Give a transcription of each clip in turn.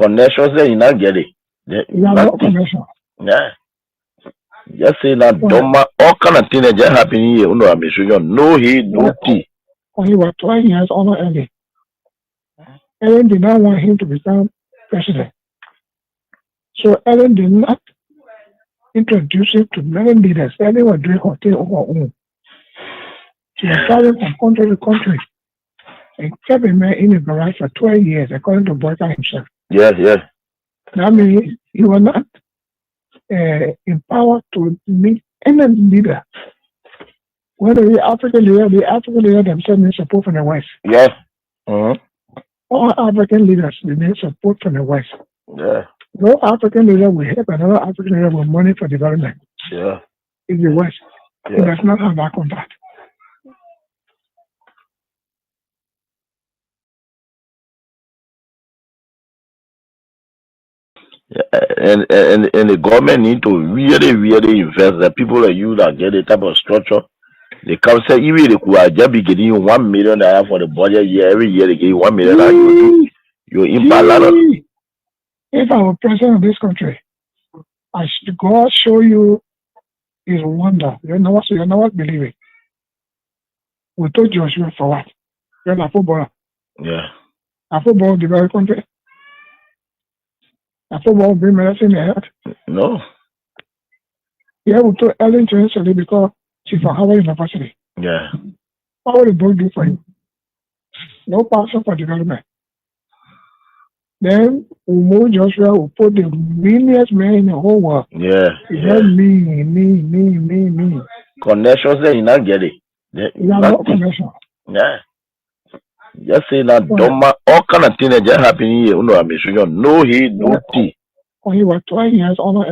connections there, you not get it. Connection. Yeah. Just say that Doma, all kind of things that just happening here. No, I'm sure no he, no tea. When he was 12 years old, Ellen did not want him to become president. So Ellen did not introduce him to many leaders. Ellen was doing her thing on her own. She was traveling from country to country and kept a man in the garage for 12 years, according to Boyka himself. Yes. That means he was not empowered to meet any leader. Whether the African leader themselves need support from the West. Yes. All African leaders need support from the West. Yeah. No African leader will help another African leader with money for development. Yeah. In the West. Yeah. It does not have that contact. Yeah, and the government need to really invest. The people like you that get the type of structure, they come say even they could just be getting you $1 million for the budget year. Every year they give you $1 million. You impact a lot. If I were president of this country, I should God show you His wonder. You're not believing. We told Joshua for what? You're a footballer. Yeah. A football developed country. A football bring medicine in the head. No. Yeah, we told Ellen to instantly because she's from Harvard University. Yeah. What would the book do for you? No passion for development. Then we move Joshua, we put the meanest man in the whole world. Yeah. Me. Connections there, you not get it. No connection. Yeah. Just say that Doma, all kind of things that just happening here. No, I'm sure no he, no tea. When he was 12 years old,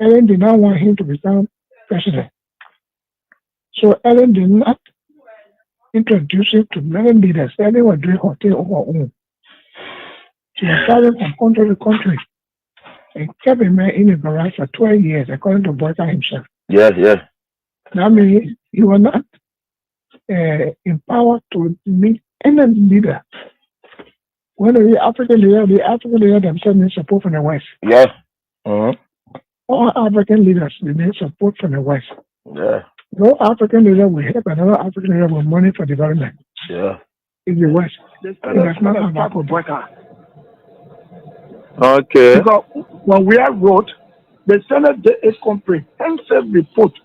Ellen did not want him to become president. So Ellen did not introduce him to many leaders. Ellen was doing her thing on her own. She was traveling from country to country and kept a man in the garage for 12 years, according to Boyka himself. Yes. That means he was not empowered to meet any leader. Whether the African leader themselves need support from the West. Yes. All African leaders need support from the West. Yeah. No African leader will help another African leader with money for development. Yeah. In the West. It does not have that contact. Okay. Because when we have wrote, the Senate did a comprehensive report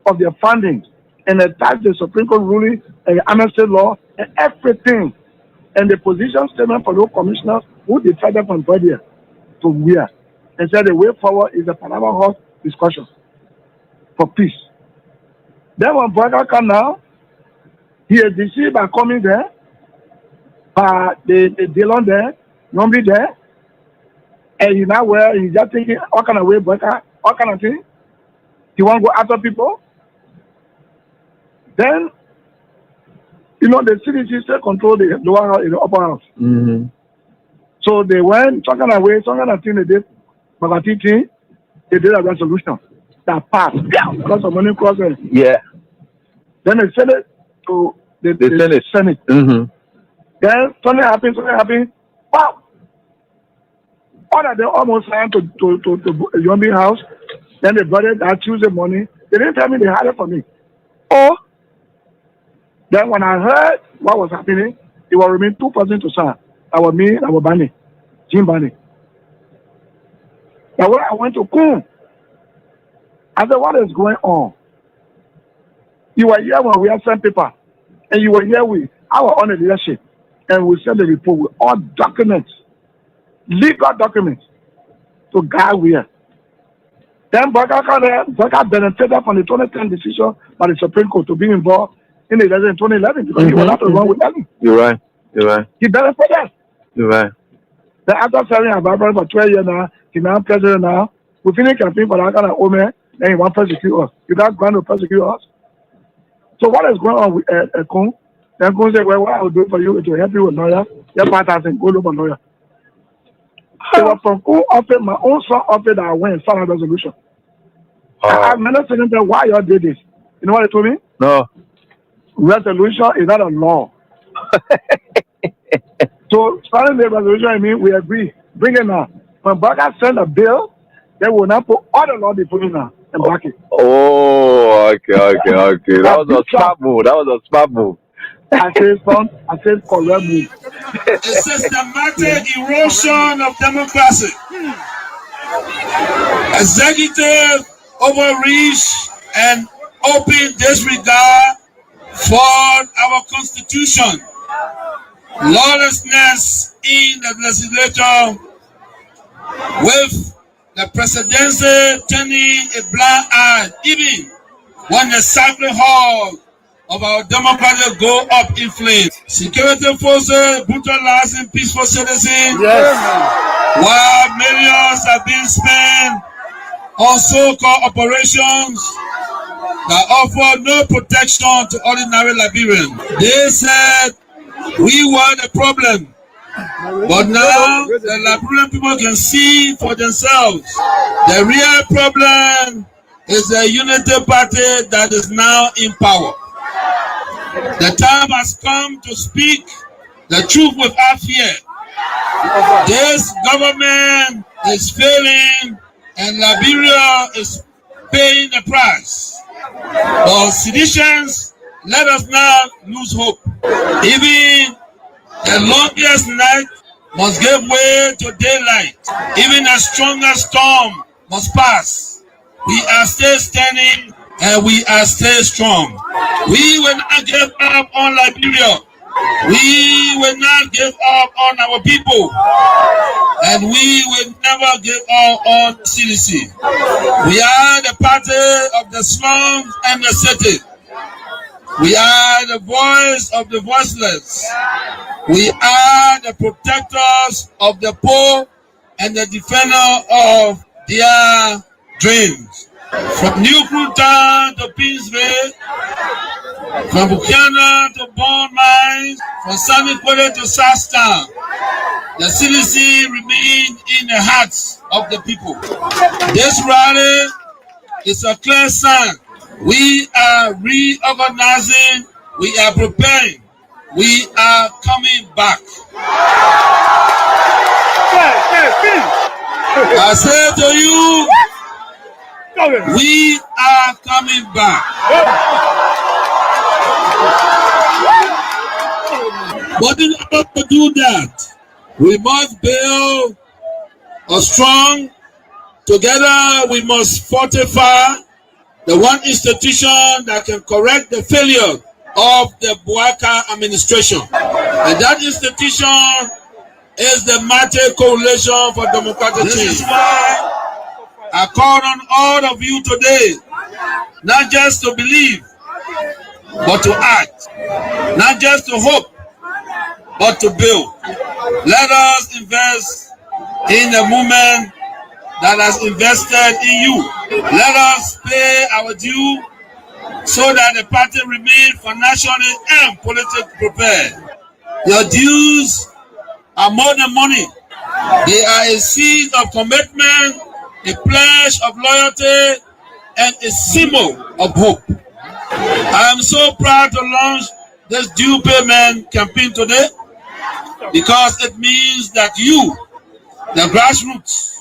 of their findings and attached the Supreme Court ruling and the amnesty law and everything. And the position statement for those commissioners who decided from Brother to where. And said the way forward is the Panama House discussion for peace. Then when Brother come now, he is deceived by coming there, by the Dillon there, Nombi there, and he's not where he's just thinking, what kind of way, Brother, what kind of thing? He want to go after people. Then, the CDC still control the lower house, the upper house. Mm-hmm. So they went, some kind of thing they did, Magatiti, they did a resolution that passed because of money crossing. Yeah. Then they sent it to the Senate. Mm-hmm. Then something happened. Wow! All of them almost signed to Yombi house. Then they brought it that Tuesday morning. They didn't tell me they had it for me. Oh! Then when I heard what was happening, it was remain 2 persons to sign. That was me, that was Bani, Jim Bani. Now when I went to Kun, I said, what is going on? You were here when we had sent paper, and you were here with our own leadership, and we sent the report with all documents, legal documents, to guide where. Then Baka benefited from the 2010 decision by the Supreme Court to be involved in the election in 2011 because he was not wrong with Ellen. You're right. He benefited. You're right. Then after serving our Bible for 12 years now, he's now president now. We finished campaign for that kind of woman, then he wants to persecute us. You got going to persecute us. So what is going on with Kun? Then Kun said, well, what I will do for you is to help you with lawyer. Your partner said, go look for lawyer. It was from Kun offered, my own son offered that I went and found a resolution. I've never said them why y'all did this. You know what they told me? No. Resolution is not a law. So, starting the resolution, I mean, we agree. Bring it now. When Baka send a bill, they will not put all the law they put in now and back it. Oh, okay. That was a smart move. I said correct move. It's systematic erosion of democracy. Executive overreach and open disregard for our constitution. Lawlessness in the legislature, with the presidency turning a blind eye even when the sacred hall of our democracy go up in flames. Security forces brutalizing peaceful citizens, while millions are being spent on so-called operations that offer no protection to ordinary Liberians. They said we were the problem, but now the Liberian people can see for themselves. The real problem is the unity party that is now in power. The time has come to speak the truth without fear. This government is failing and Liberia is paying the price. But citizens, let us not lose hope. Even the longest night must give way to daylight. Even the strongest storm must pass. We are still standing and we are still strong. We will not give up on Liberia. We will not give up on our people. And we will never give up on CDC. We are the party of the slums and the city. We are the voice of the voiceless. We are the protectors of the poor and the defender of their dreams. From New Cruton to Peaceville, from Buchanan to Bond Mines, from Sami Kwele to Sastown, the CDC remains in the hearts of the people. This rally is a clear sign. We are reorganizing, we are preparing, we are coming back. I say to you, we are coming back. But in order to do that, we must build a strong, together we must fortify the one institution that can correct the failure of the Buaka administration. And that institution is the mighty Coalition for Democratic Change. This is why I call on all of you today, not just to believe, but to act. Not just to hope, but to build. Let us invest in the movement that has invested in you. Let us pay our due so that the party remains financially and politically prepared. Your dues are more than money. They are a seed of commitment, a pledge of loyalty, and a symbol of hope. I am so proud to launch this due payment campaign today because it means that you, the grassroots,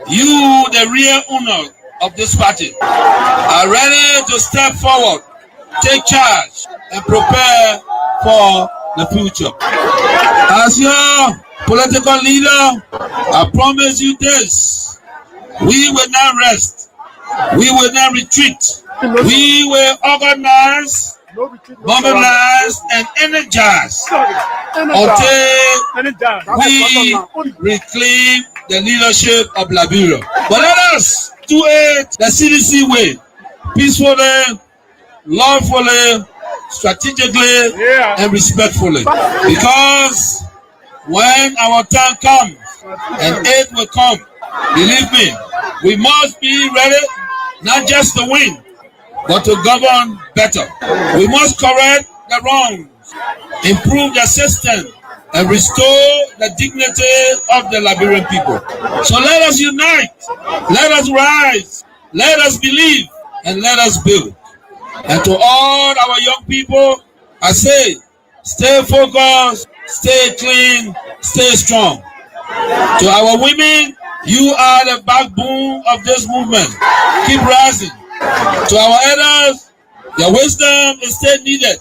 you, the real owner of this party, are ready to step forward, take charge, and prepare for the future. As your political leader, I promise you this: we will not rest, we will not retreat, we will organize, mobilize, and energize until we reclaim the leadership of Liberia. But let us do it the CDC way, peacefully, lawfully, strategically, and respectfully. Because when our time comes, and it will come, believe me, we must be ready not just to win, but to govern better. We must correct the wrongs, improve the system, and restore the dignity of the Liberian people. So let us unite, let us rise, let us believe, and let us build. And to all our young people, I say, stay focused, stay clean, stay strong. To our women, you are the backbone of this movement. Keep rising. To our elders, your wisdom is still needed.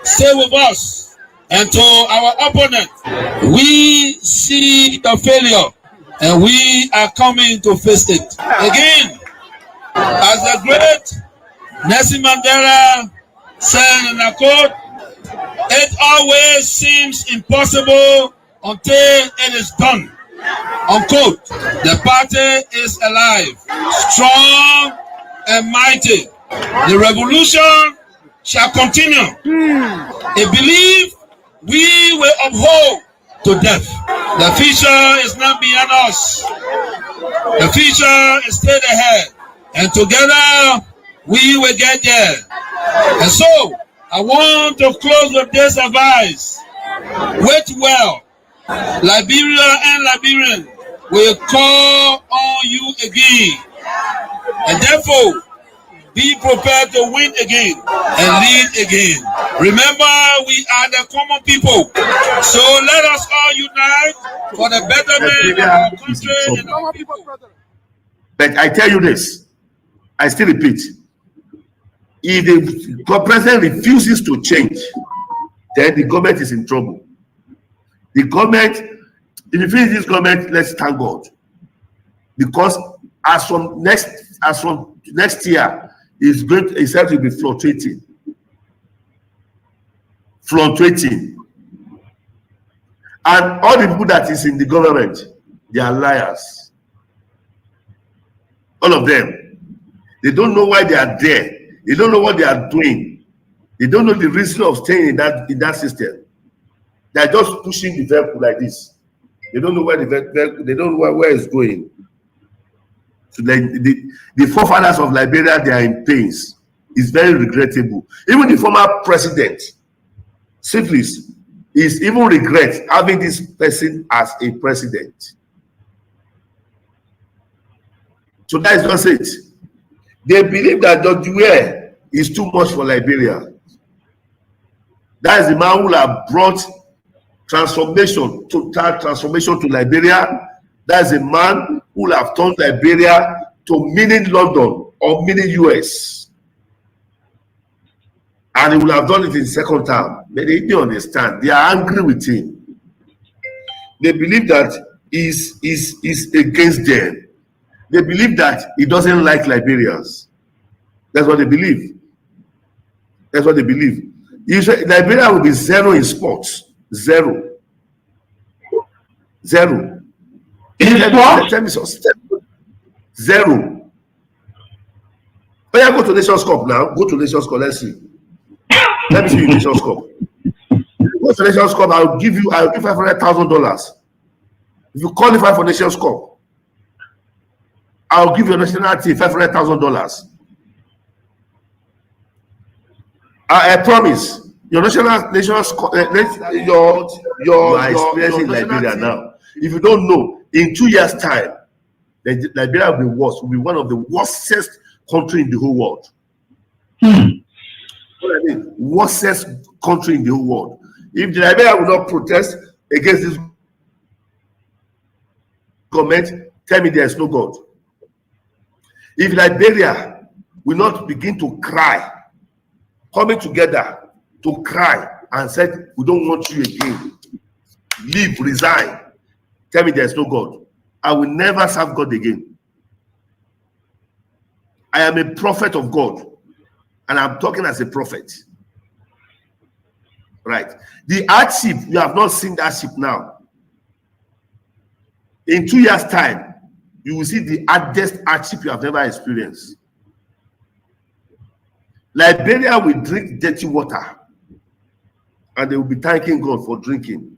Stay with us. And to our opponent, we see the failure and we are coming to face it. Again, as the great Nelson Mandela said in a quote, it always seems impossible until it is done. Unquote. The party is alive, strong and mighty. The revolution shall continue. A belief we will uphold to death. The future is not beyond us. The future is straight ahead. And together we will get there. And so I want to close with this advice. Wait well. Liberia and Liberians will call on you again. And therefore, be prepared to win again and lead again. Remember, we are the common people. So let us all unite for the betterment of our country and our people. But I tell you this, I still repeat, if the president refuses to change, then the government is in trouble. The government, if you finish this government, let's thank God. Because as from next year, it's said to be fluctuating. And all the people that is in the government, they are liars. All of them. They don't know why they are there. They don't know what they are doing. They don't know the reason of staying in that system. They are just pushing the vehicle like this. They don't know where the vehicle, they don't know where it's going. So the forefathers of Liberia, they are in pains. It's very regrettable. Even the former president, Syphilis, is even regret having this person as a president. So that is just it. They believe that Dr. Ware is too much for Liberia. That is the man who have brought total transformation to Liberia. That is a man who will have turned Liberia to mini London or mini US. And he will have done it in the second term. But they didn't understand. They are angry with him. They believe that he's against them. They believe that he doesn't like Liberians. That's what they believe. That's what they believe. Liberia will be zero in sports. Zero. Tell me something. Zero. Oh yeah, go to Nations Cup now. Go to Nations Cup. Let's see. Let me see Nations Cup. Go to Nations Cup. I'll give $500,000. If you qualify for Nations Cup, I'll give your nationality $500,000. I promise. Your nations your experience in Liberia now. If you don't know, in 2 years' time, Liberia will be worse. Will be one of the worstest country in the whole world. What I mean, worstest country in the whole world. If Liberia will not protest against this government, tell me there is no God. If Liberia will not begin to cry, coming together to cry and said, we don't want you again, leave, resign, tell me there's no God, I will never serve God again. I am a prophet of God, and I'm talking as a prophet. Right? The hardship, you have not seen that hardship now. In 2 years' time, you will see the hardest hardship you have never experienced. Liberia will drink dirty water, and they will be thanking God for drinking.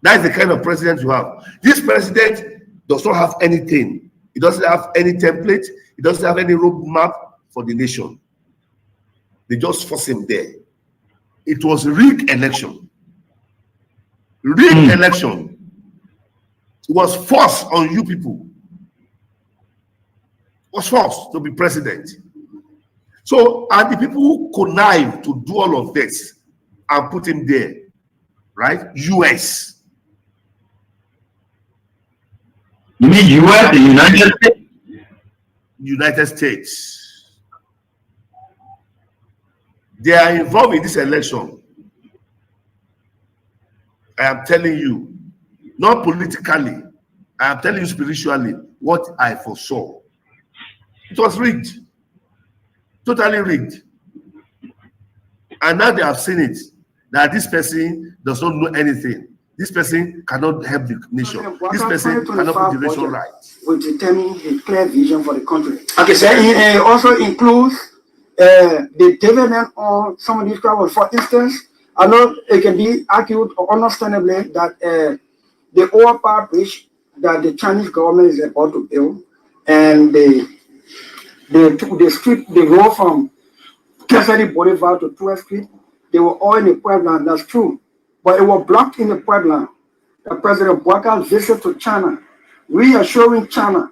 That is the kind of president you have. This president does not have anything. He doesn't have any template. He doesn't have any roadmap for the nation. They just force him there. It was a rigged election. Rigged election. It was forced on you people. It was forced to be president. So, and the people who connive to do all of this, and put him there, right? US. You mean US, the United States? United States. They are involved in this election. I am telling you, not politically, I am telling you spiritually what I foresaw. It was rigged, totally rigged. And now they have seen it, that this person does not know anything. This person cannot help the nation. This person cannot put the nation right. Will determine a clear vision for the country. Okay, so it also includes the development of some of these problems. For instance, I know it can be argued understandably that the overpower bridge that the Chinese government is about to build, and the road from Cassidy Boulevard to 12th Street, they were all in the Puebla, that's true. But it was blocked in the Puebla. The President Boaca's visit to China, reassuring China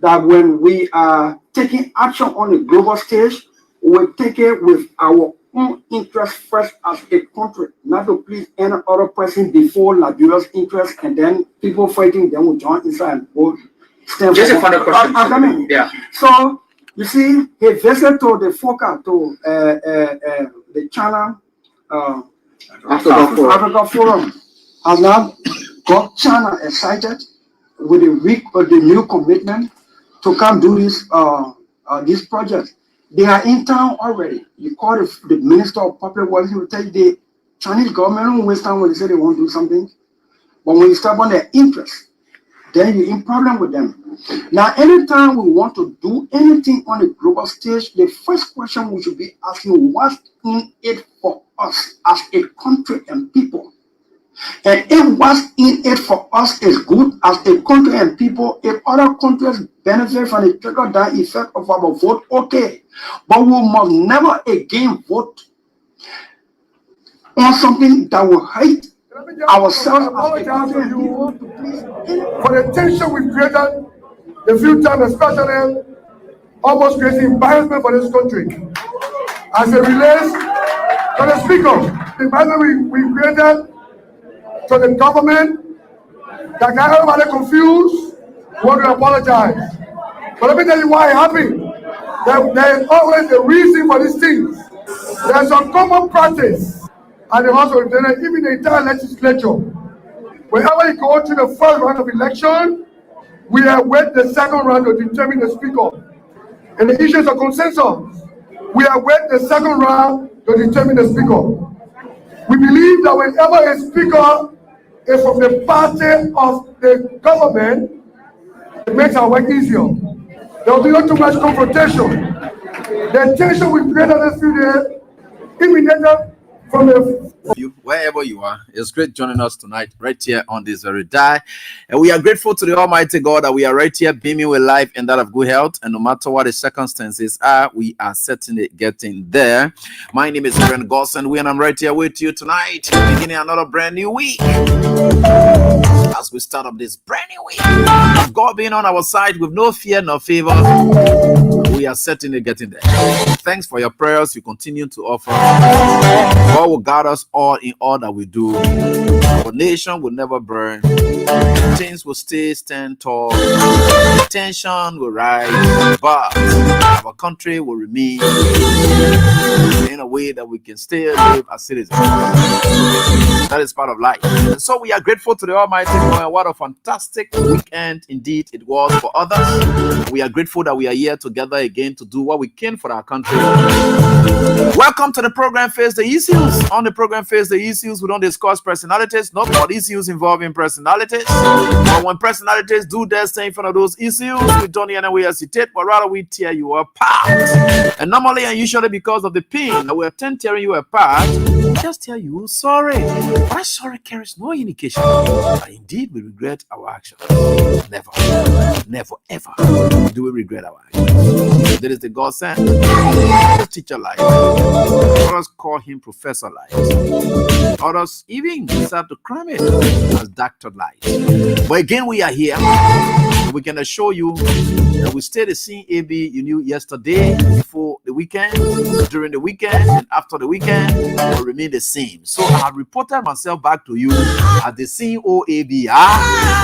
that when we are taking action on the global stage, we will take it with our own interest first as a country, not to please any other person before Liberia's interest, and then people fighting, then will join inside and go stand. Just a final question. Yeah. So, you see, he visited to the FOCA, to the China Africa Forum, has now got China excited with the new commitment to come do this project. They are in town already. You call the Minister of Public Works, he will tell you the Chinese government don't waste time when they say they want to do something. But when you step on their interest, then you're in problem with them. Now, anytime we want to do anything on the global stage, the first question we should be asking, what's in it for us as a country and people? And if what's in it for us is good as a country and people, if other countries benefit from the trickle-down effect of our vote, okay. But we must never again vote on something that will hate ourselves as a country and people to please. For the tension we created a few times, especially almost creating embarrassment for this country. As it relates to the speaker, the embarrassment we created to the government that got everybody confused, we want to apologize. But let me tell you why it happened. There is always a reason for these things. There's some common practice at the House of Representatives, even the entire legislature. Whenever you go through the first round of election, we await the second round to determine the speaker. And the issues of consensus, we await the second round to determine the speaker. We believe that whenever a speaker is from the party of the government, it makes our work easier. There will be not too much confrontation. The tension we created this few days emanated from the wherever you are. It's great joining us tonight right here on this very day, and we are grateful to the Almighty God that we are right here beaming with life and that of good health, and no matter what the circumstances are, we are certainly getting there. My name is Reverend Godson, and I'm right here with you tonight, beginning another brand new week. As we start up this brand new week, with God being on our side with no fear nor favor, we are certainly getting there. Thanks for your prayers you continue to offer. God will guide us all in all that we do. Our nation will never burn. Things will stand tall. Tension will rise, but our country will remain in a way that we can still live as citizens. That is part of life. And so we are grateful to the Almighty God. What a fantastic weekend indeed it was for others. We are grateful that we are here together again to do what we can for our country. Welcome to the program Face the Issues. On the program Face the Issues, we don't discuss personalities, not but issues involving personalities. But when personalities do their thing in front of those issues, we don't in any way hesitate, but rather we tear you apart. And normally and usually because of the pain that we attend tearing you apart, just tell you sorry. But sorry carries no indication that indeed we regret our actions. Never, never, ever do we regret our actions. That is the God sent teacher life. Others call him Professor Light. Others even start to cram it as Dr. Light. But again, we are here. We can assure you that we stay the same AB you knew yesterday before the week. weekend, during the weekend, and after the weekend will remain the same. So I have reported myself back to you as the COABR,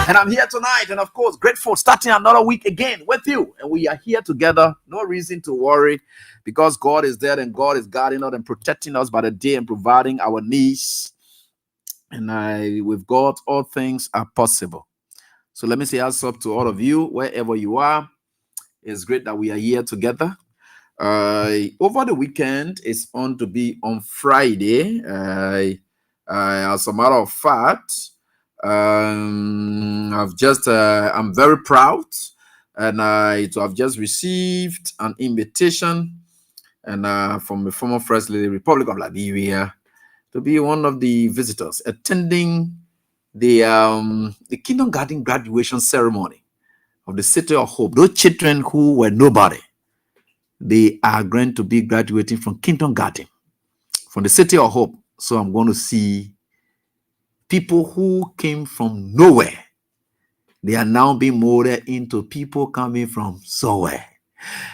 and I'm here tonight, and of course, grateful starting another week again with you, and we are here together. No reason to worry, because God is there, and God is guarding us and protecting us by the day and providing our needs. And with God, all things are possible. So let me say what's up to all of you, wherever you are. It's great that we are here together. Over the weekend, it's on to be on Friday. As a matter of fact, I'm very proud, and to have just received an invitation and from the former First Lady, Republic of Liberia, to be one of the visitors attending the Kingdom Garden graduation ceremony of the City of Hope. Those children who were nobody, they are going to be graduating from Kingdom Garden, from the City of Hope. So I'm going to see people who came from nowhere. They are now being molded into people coming from somewhere.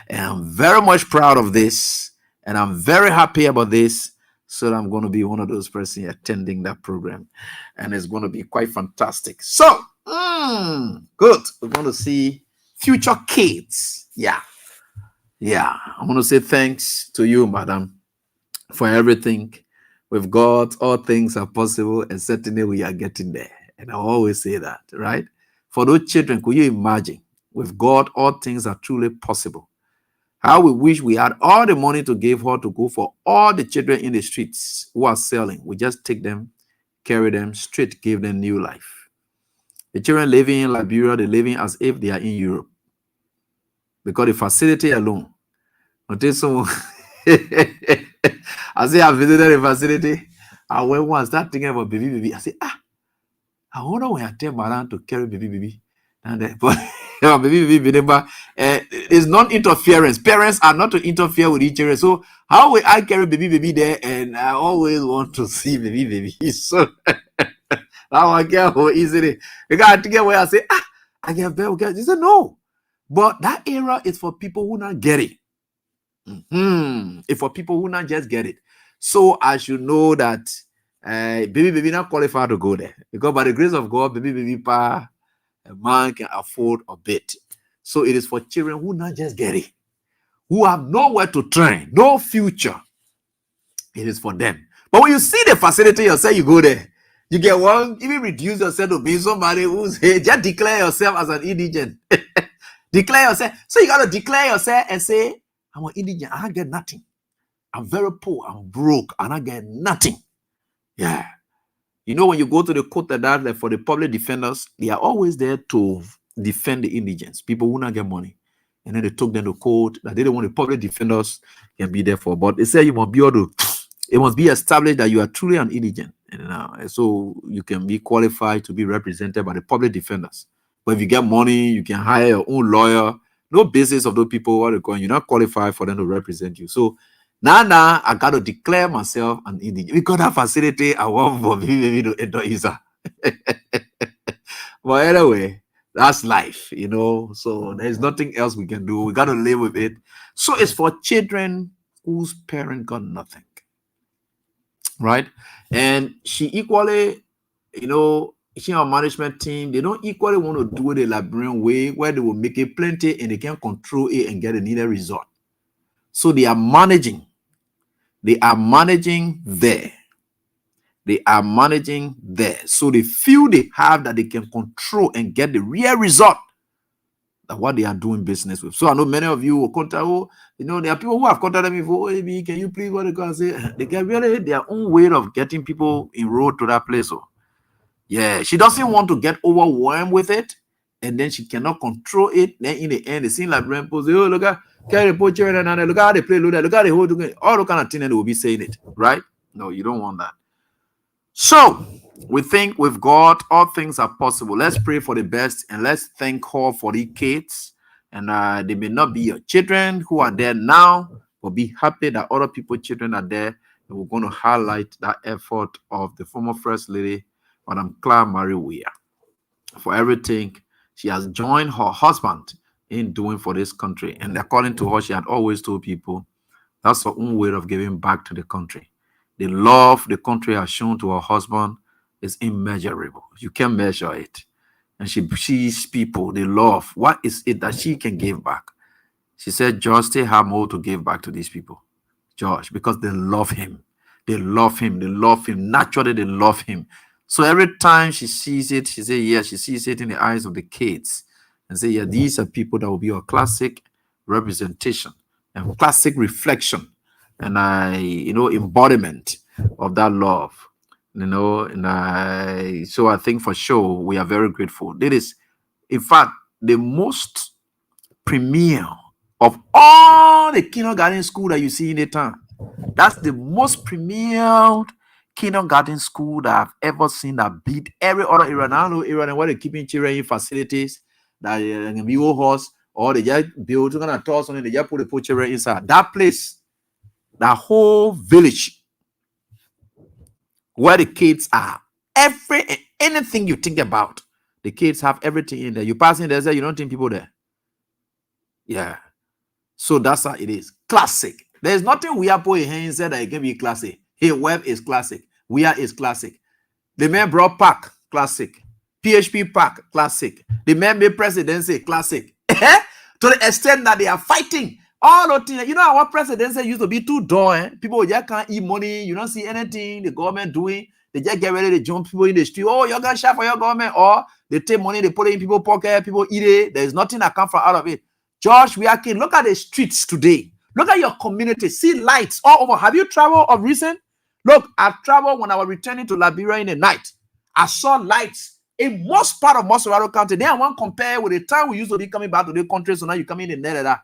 And I'm very much proud of this, and I'm very happy about this. So I'm going to be one of those persons attending that program, and it's going to be quite fantastic. So, good. We're going to see future kids. Yeah. I want to say thanks to you, madam, for everything. With God, all things are possible, and certainly we are getting there. And I always say that, right? For those children, could you imagine? With God, all things are truly possible. How we wish we had all the money to give her to go for all the children in the streets who are selling. We just take them, carry them straight, give them new life. The children living in Liberia, they're living as if they are in Europe. Because the facility alone, until someone, I say I visited the facility, I went once, start thinking about baby. I say, I wonder when I tell Maran to carry baby. And but it's non-interference. Parents are not to interfere with each other. So how will I carry baby there? And I always want to see baby. So now I get how easily. Because I think where I say, I get better. He said, no. But that era is for people who not get it. It's for people who not just get it. So I should know that baby not qualified to go there. Because by the grace of God, baby pa, a man can afford a bit. So it is for children who not just get it, who have nowhere to train, no future. It is for them. But when you see the facility yourself, you go there. You get one, even reduce yourself to being somebody who's just declare yourself as an indigent. Declare yourself. So you got to declare yourself and say, I'm an indigent. I get nothing. I'm very poor. I'm broke. And I get nothing. Yeah. You know, when you go to the court like for the public defenders, they are always there to defend the indigents, people who not get money. And then they took them to court that they don't want the public defenders can be there for. But they say you must be able to, it must be established that you are truly an indigent. And so you can be qualified to be represented by the public defenders. But if you get money, you can hire your own lawyer. No business of those people what they're going, you're not qualified for them to represent you. So now I got to declare myself an indigent. Because that facility, I want for me to enter ISA. But anyway, that's life, you know. So there's nothing else we can do. We got to live with it. So it's for children whose parent got nothing. Right? And she equally, you know, she and her management team, they don't equally want to do it the Liberian way where they will make it plenty and they can control it and get the needed result. So they are managing. They are managing there. They are managing there. So they feel they have that they can control and get the real result of what they are doing business with. So I know many of you will contact, you know, there are people who have contacted me for, can you please what they can say? They can really their own way of getting people enrolled to that place. So yeah, she doesn't want to get overwhelmed with it, and then she cannot control it. Then in the end, it seems like Brent say, oh, look at carry poacher and look how they play, look how they hold all the kind of thing, and they will be saying it, right? No, you don't want that. So we think with God, all things are possible. Let's pray for the best, and let's thank her for the kids. And they may not be your children who are there now, but be happy that other people's children are there. And we're going to highlight that effort of the former First Lady, Madam Claire Marie Weir, for everything she has joined her husband in doing for this country. And according to her, she had always told people That's her own way of giving back to the country. The love the country has shown to her husband is immeasurable. You can't measure it. And she sees people, they love. What is it that she can give back? She said, George, still have more to give back to these people. George, because they love him. They love him. They love him. Naturally, they love him. So every time she sees it, she says, yeah, she sees it in the eyes of the kids. And say, yeah, these are people that will be a classic representation and classic reflection and embodiment of that love. So I think for sure we are very grateful. It is, in fact, the most premier of all the kindergarten school that you see in the town. That's the most premier kindergarten school that I've ever seen that beat every other area. Now I know area where they're keeping children in facilities that can be old horse or they just build to kind of toss on it, they just put the children inside. That place, that whole village where the kids are, anything you think about, the kids have everything in there. You pass in there, you don't think people there. Yeah. So that's how it is. Classic. There's nothing we are putting here said that it can be classic. Hey, web is classic. We are is classic. The man brought pack, classic. PHP pack, classic. The man made presidency, classic. To the extent that they are fighting. All the things, you know, our presidency used to be too dull. People just can't eat money. You don't see anything the government doing. They just get ready to jump people in the street. Oh, you're gonna share for your government, or they take money, they put it in people's pocket, people eat it. There's nothing that comes from out of it. George, we are king. Look at the streets today. Look at your community. See lights all over. Have you traveled of recent? Look, I've traveled when I was returning to Liberia in the night. I saw lights in most part of Mossorado County. Then I want to compare with the time we used to be coming back to the country. So now you come in there.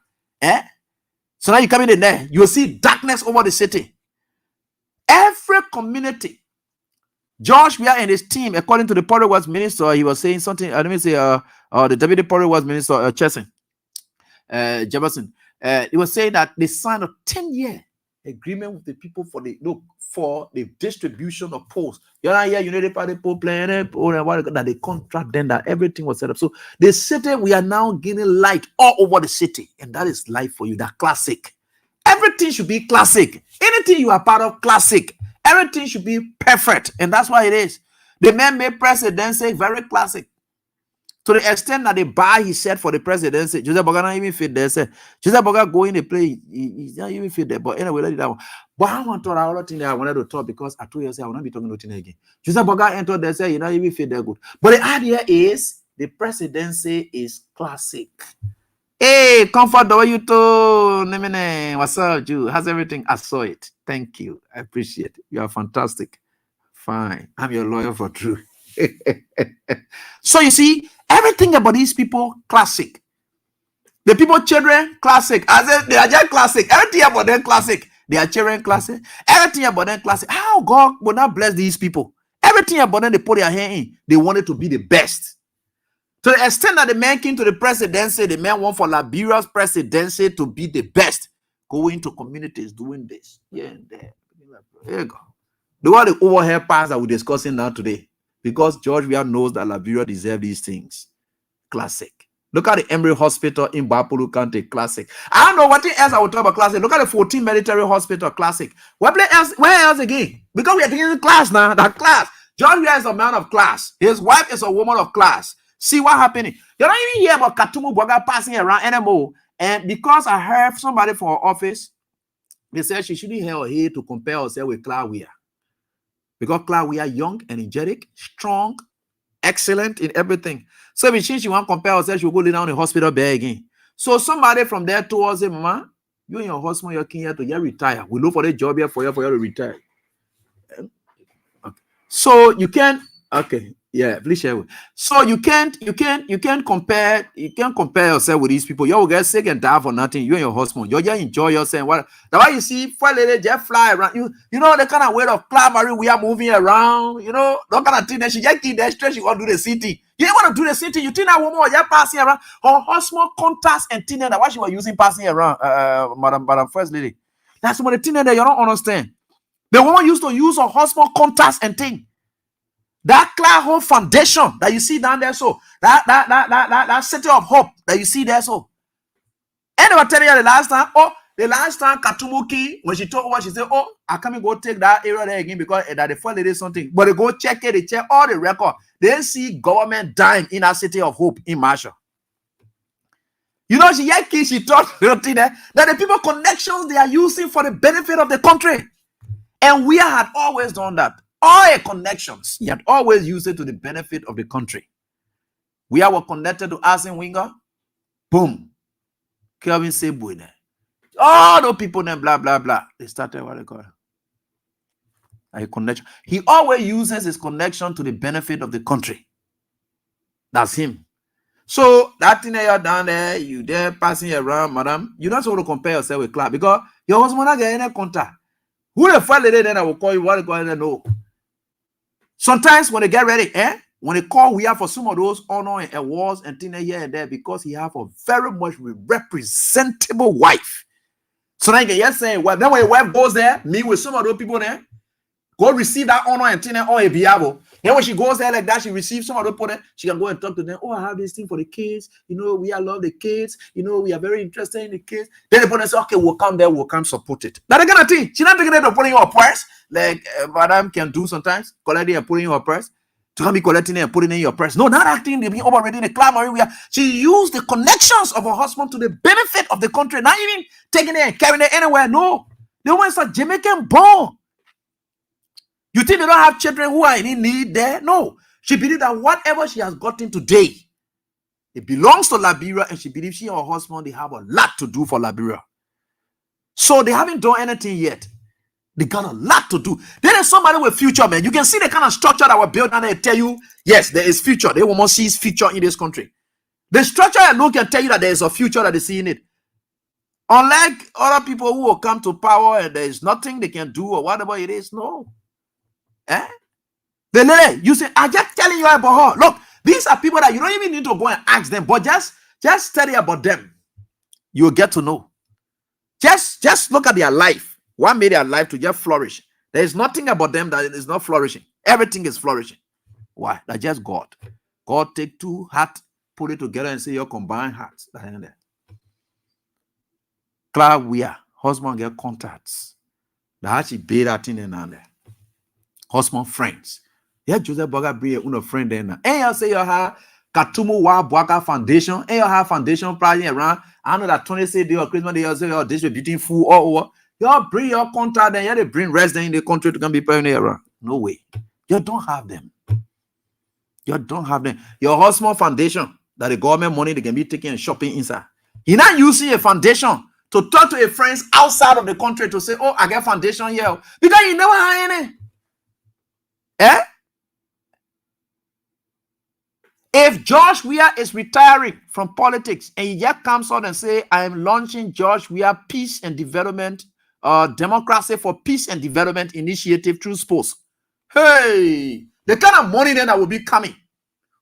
So now you come in there. You will see darkness over the city. Every community. George, we are in his team. According to the Public Works Minister, he was saying something. Let me say, the Deputy Public Works Minister, Jefferson, he was saying that they signed a 10-year agreement with the people for the distribution of poles. You're not here, you know, the party pole playing that they contract then that everything was set up. So the city, we are now getting light all over the city, and that is life for you. That classic. Everything should be classic. Anything you are part of, classic. Everything should be perfect, and that's why it is. The man made presidency very classic. To the extent that the bar he said for the presidency, Joseph Boga not even fit there. Say Joseph Boga go in the play, he's not even fit there. But anyway, let it down. But I want to talk all the thing that I wanted to talk because I told you I will not be talking nothing again. Joseph Boga entered there, say you not even fit there good. But the idea is the presidency is classic. Hey, comfort the way you told Nemene, what's up, Jew? How's everything? I saw it. Thank you. I appreciate it. You are fantastic. Fine. I'm your lawyer for true. So you see, everything about these people, classic. The people, children, classic. I said they are just classic. Everything about them, classic. They are children, classic. Everything about them, classic. How God will not bless these people? Everything about them, they put their hand in. They wanted to be the best. To the extent that the man came to the presidency, the man want for Liberia's presidency to be the best. Going to communities, doing this. Here and there. Here you go. The one the overhead pass that we're discussing now today. Because George Weah knows that Liberia deserves these things. Classic. Look at the Emory Hospital in Bapulu County. Classic. I don't know what else I will talk about. Classic. Look at the 14 Military Hospital. Classic. Where else again? Because we are taking class now. That class. George Weah is a man of class. His wife is a woman of class. See what happening. You don't even hear about Katumu Boga passing around anymore. And because I heard somebody from her office, they said she shouldn't have her hair to compare herself with Claire Weah. Because Claire Weah young, energetic, strong, excellent in everything. So if she want to compare herself, she will go lay down in the hospital bed again. So somebody from there towards him, Mama, you and your husband, you're here to get retire. We look for the job here for you to retire. Okay. So you can, okay. Yeah, please share. So you can't compare yourself with these people. You will get sick and die for nothing. You and your husband, you just enjoy yourself. What that's why you see four ladies just fly around. You know the kind of way of Clamarie we are moving around. You know, that kind of thing that she just keep that stress. She want to do the city. You don't want to do the city. You think that woman was just passing around her husband contacts and thing that what she was using passing around. Madam First Lady. That's some of the thing that you don't understand. The woman used to use her husband contacts and thing. That cloud home foundation that you see down there, so that city of hope that you see there, so. And I was telling you the last time, oh, The last time Katumuki, when she told her, she said, oh, I can't go take that area there again because that the four lady something. But they go check it, they check all the record. They see government dying in a city of hope in Marshall. You know, she taught that the people connections they are using for the benefit of the country. And we had always done that. All connections, he had always used it to the benefit of the country. We were connected to Arsene Wenger. Boom. Kelvin Sebouine. All the people then blah blah blah. They started what they call a connection. He always uses his connection to the benefit of the country. That's him. So that thing that you're down there, you there passing around, madam. You don't want to compare yourself with Clark because your husband not get any contact. Who the fuck lady then I will call you? What they call it? No. Sometimes when they get ready, when they call, we have for some of those honor and awards and things here and there because he have a very much representable wife. So then you can say, well, then when your wife goes there, meet with some of those people there, go receive that honor and thing or a biabo. Then when she goes there like that, she receives some of those people there, she can go and talk to them. Oh, I have this thing for the kids. You know, we are love the kids. You know, we are very interested in the kids. Then the person say, okay, we'll come there, we'll come support it. Now, the kind of thing, she's not taking it to put in your purse, like madam can do sometimes, collecting and putting in your purse. To come be collecting it and putting it in your purse. No, not acting, they be already in the clamoring. She used the connections of her husband to the benefit of the country, not even taking it and carrying it anywhere. No, the woman is a Jamaican born. You think they don't have children who are in need there? No. She believes that whatever she has gotten today, it belongs to Liberia, and she believes she and her husband, they have a lot to do for Liberia. So they haven't done anything yet. They got a lot to do. There is somebody with future, man. You can see the kind of structure that we're building, and they tell you, yes, there is future. They will see future in this country. The structure alone can tell you that there is a future that they see in it. Unlike other people who will come to power and there is nothing they can do or whatever it is, no. The lady, you say, I'm just telling you about her. Look, these are people that you don't even need to go and ask them, but just study about them. You'll get to know. Just look at their life. What made their life to just flourish? There is nothing about them that is not flourishing. Everything is flourishing. Why? That's just God. God take two hearts, put it together and say your combined hearts. Clark, we are. Husband get contacts. That she paid that thing and there. Husband friends. Yeah, Joseph Boga bring a friend there now. And you say you have Katumu Wa Boga Foundation. And you have foundation project around. I know that 26th day of Christmas, they say you're distributing food all over. You bring your contact and you bring residents in the country to come be pioneer around. No way. You don't have them. You don't have them. Your husband foundation that the government money they can be taking and shopping inside. You're not using a foundation to talk to a friends outside of the country to say, oh, I get foundation here. Because you never have any. If George Weah is retiring from politics and he yet comes out and say, I am launching George Weah Peace and Development, Democracy for Peace and Development Initiative through sports. Hey, the kind of money then that will be coming.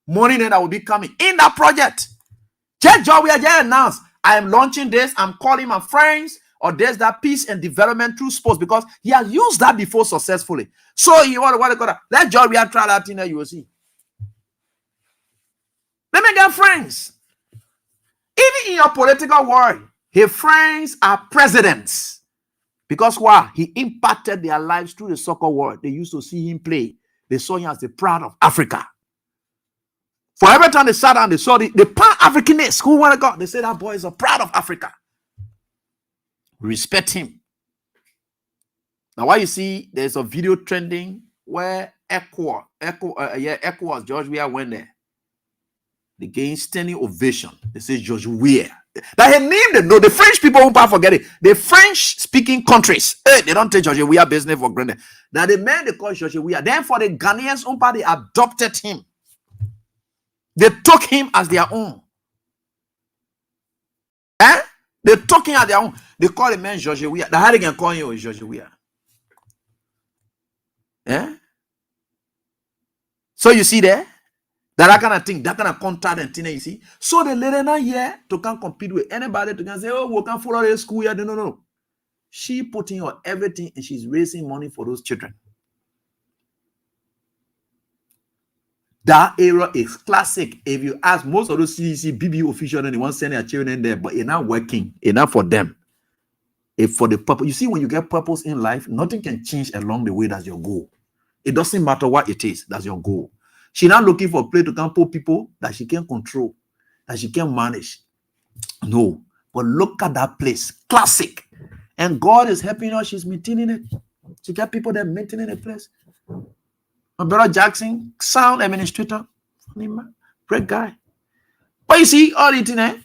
Money then that will be coming in that project. George Weah just announced, I am launching this. I'm calling my friends. Or there's that peace and development through sports because he has used that before successfully. So you want to go let George Weah try that thing there, you will see. Let me get friends. Even in your political world, his friends are presidents. Because why? He impacted their lives through the soccer world. They used to see him play. They saw him as the pride of Africa. For every time they sat down, they saw the Pan-Africanists who want to go. They say that boy is a pride of Africa. Respect him. Now, why you see there's a video trending where ECOWAS, George Weah went there. They gained standing ovation. They say George Weah. That he named them. The French people won't forget it. The French-speaking countries, they don't take George Weah business for granted. Now the man they call George Weah. Then for the Ghanaians, they adopted him. They took him as their own. They took him as their own. They call the man George Weah. The how they can call him is George Weah. So you see there? That kind of thing, that kind of contact and thing, you see. So the lady not here to can compete with anybody to can say, oh, we can follow the school here. No. She putting her everything and she's raising money for those children. That era is classic. If you ask most of those CDC, BB officials, and they want to send their children there, but it's not working. It's not for them. If for the purpose, you see, when you get purpose in life, nothing can change along the way. That's your goal. It doesn't matter what it is. That's your goal. She's not looking for a place to come put people that she can control, that she can manage. No, but look at that place, classic. And God is helping her. She's maintaining it. She got people that maintaining the place. My brother Jackson, sound administrator, funny man, great guy. But you see all the things.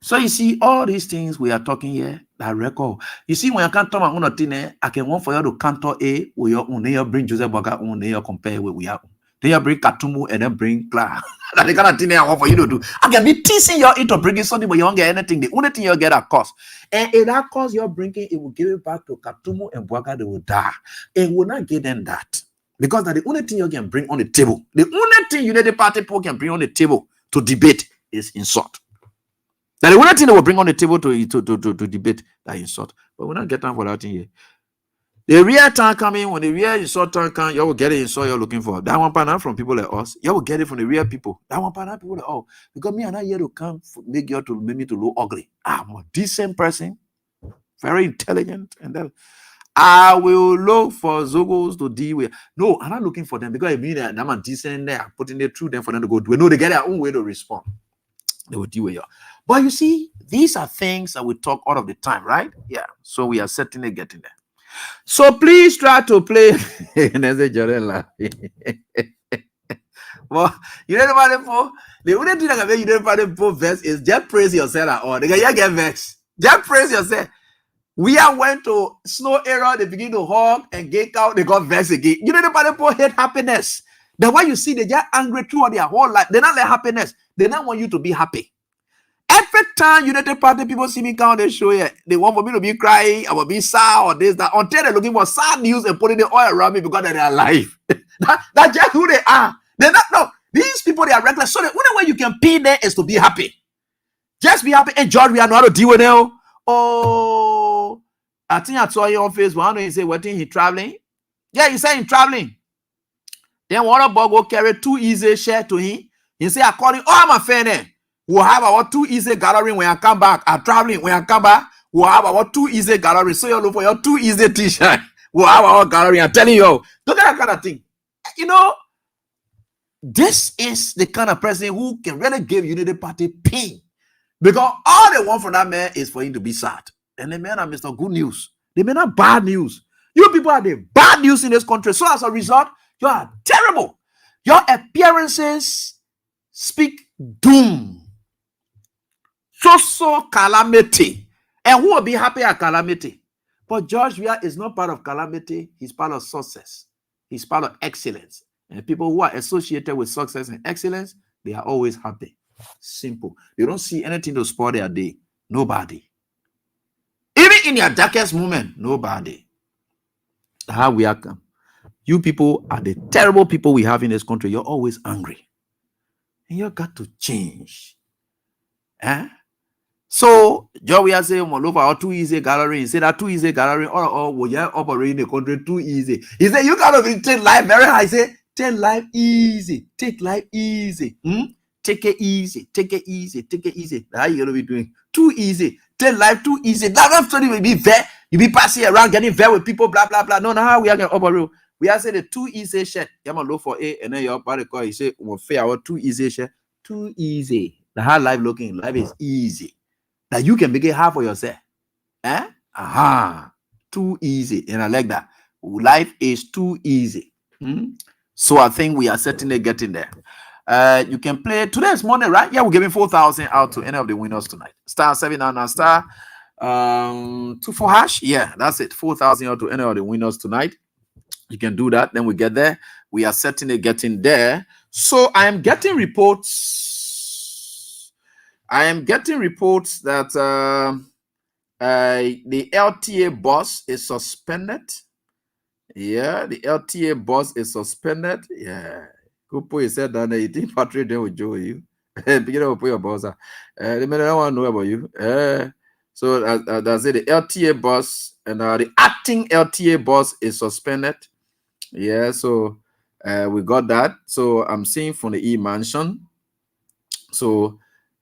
So you see all these things we are talking here, that record. You see, when you can't talk about thing, I can want for you to counter A with your own. Then you bring Joseph Boga own. Then you compare with we are. Then you bring Katumu and then bring Clara. That's the kind of thing I want for you to do. I can be teasing you into bringing something, but you won't get anything. The only thing you get at cost, and in that cost you're bringing, it will give it back to Katumu and Boga. They will die. It will not give them that, because that's the only thing you can bring on the table. The only thing United Party people can bring on the table to debate is insult. That the only thing they will bring on the table to debate that insult. But we're not getting for that thing here. The real time coming, when the real insult time comes, you will get it insult you're looking for. That one partner from people like us, you will get it from the real people. That one partner people like, oh, because me and I here to come make you to make me to look ugly. I'm a decent person, very intelligent, and then I will look for Zogos to deal with. No, I'm not looking for them because I mean that I'm a decent there, putting it through them for them to go do it. No, they get their own way to respond. They will deal with you. But you see, these are things that we talk all of the time, right? Yeah. So we are certainly getting there. So please try to play. Well, you know about it. The only thing that can make you know about the verse is just praise yourself or they can get vexed. Just praise yourself. We are went to snow era, they begin to hug and get out, they got vexed again. You know the people hate happiness. Then why you see they just angry throughout their whole life. They not like happiness. They don't want you to be happy. Every time United Party people see me come on the show here, they want for me to be crying, I will be sad or this, that, until they're looking for sad news and putting the oil around me because they're alive. That's just who they are. They're not, no, these people, they are reckless. So the only way you can pin there is to be happy. Just be happy. And George, we are not to deal with them. Oh, I think I saw you on Facebook. I know he said, what thing he traveling? Yeah, he said he's traveling. Then one boy go carry 2 easy share to him. He say, according, oh, I'm a fan there. We'll have our 2 easy gathering when I come back. I'm traveling when I come back. We'll have our 2 easy gathering. So you look for your 2 easy t-shirt. We'll have our gathering. I'm telling you, look at that kind of thing. You know, this is the kind of person who can really give Unity Party pain. Because all they want from that man is for him to be sad. And the man are Mr. Good News. They may not bad news. You people are the bad news in this country. So as a result, you are terrible. Your appearances speak doom. So calamity. And who will be happy at calamity? But George Weah is not part of calamity. He's part of success. He's part of excellence. And people who are associated with success and excellence, they are always happy. Simple. They don't see anything to spoil their day. Nobody. Even in your darkest moment, nobody. How we are come. You people are the terrible people we have in this country. You're always angry. And you got to change. So, Joe, we are saying, well, over 2 easy gallery. He said that 2 easy gallery, or we are operating the country too easy. He said, you gotta take life very high. He said, take life easy. Take life easy. Take it easy. Take it easy. Take it easy. That's how you're gonna be doing. Too easy. Take life too easy. That's not will be fair. You be passing around, getting fair with people, blah, blah, blah. No, how we are going to operate. We are saying the 2 easy shit. You have to look for A, and then your body call. You say, we'll fair our 2 easy shit. Too easy. The how life looking. Life is easy. That you can make it hard for yourself. Too easy. And I like that. Life is too easy. So I think we are certainly getting there. You can play today's Monday, right? Yeah, we're giving 4,000 out to any of the winners tonight. Star 799 star 24 hash. Yeah, that's it. 4,000 out to any of the winners tonight. You can do that. Then we get there. We are certainly getting there. So I am getting reports. That the LTA boss is suspended. Yeah, the LTA boss is suspended. Yeah. Kupo said that you think Patrick then will join you. You know, put your boss. The men don't want to know about you. So that's it. The LTA boss and the acting LTA boss is suspended. Yeah, so we got that. So I'm seeing from the E-Mansion. So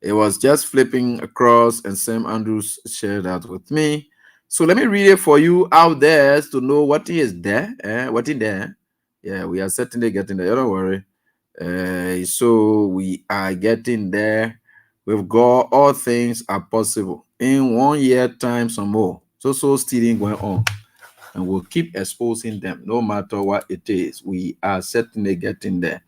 It was just flipping across, and Sam Andrews shared that with me. So let me read it for you out there to know what is there. What is there? Yeah, we are certainly getting there. Don't worry. So we are getting there. With God, all things are possible. In 1 year time, some more. So stealing going on, and we'll keep exposing them, no matter what it is. We are certainly getting there.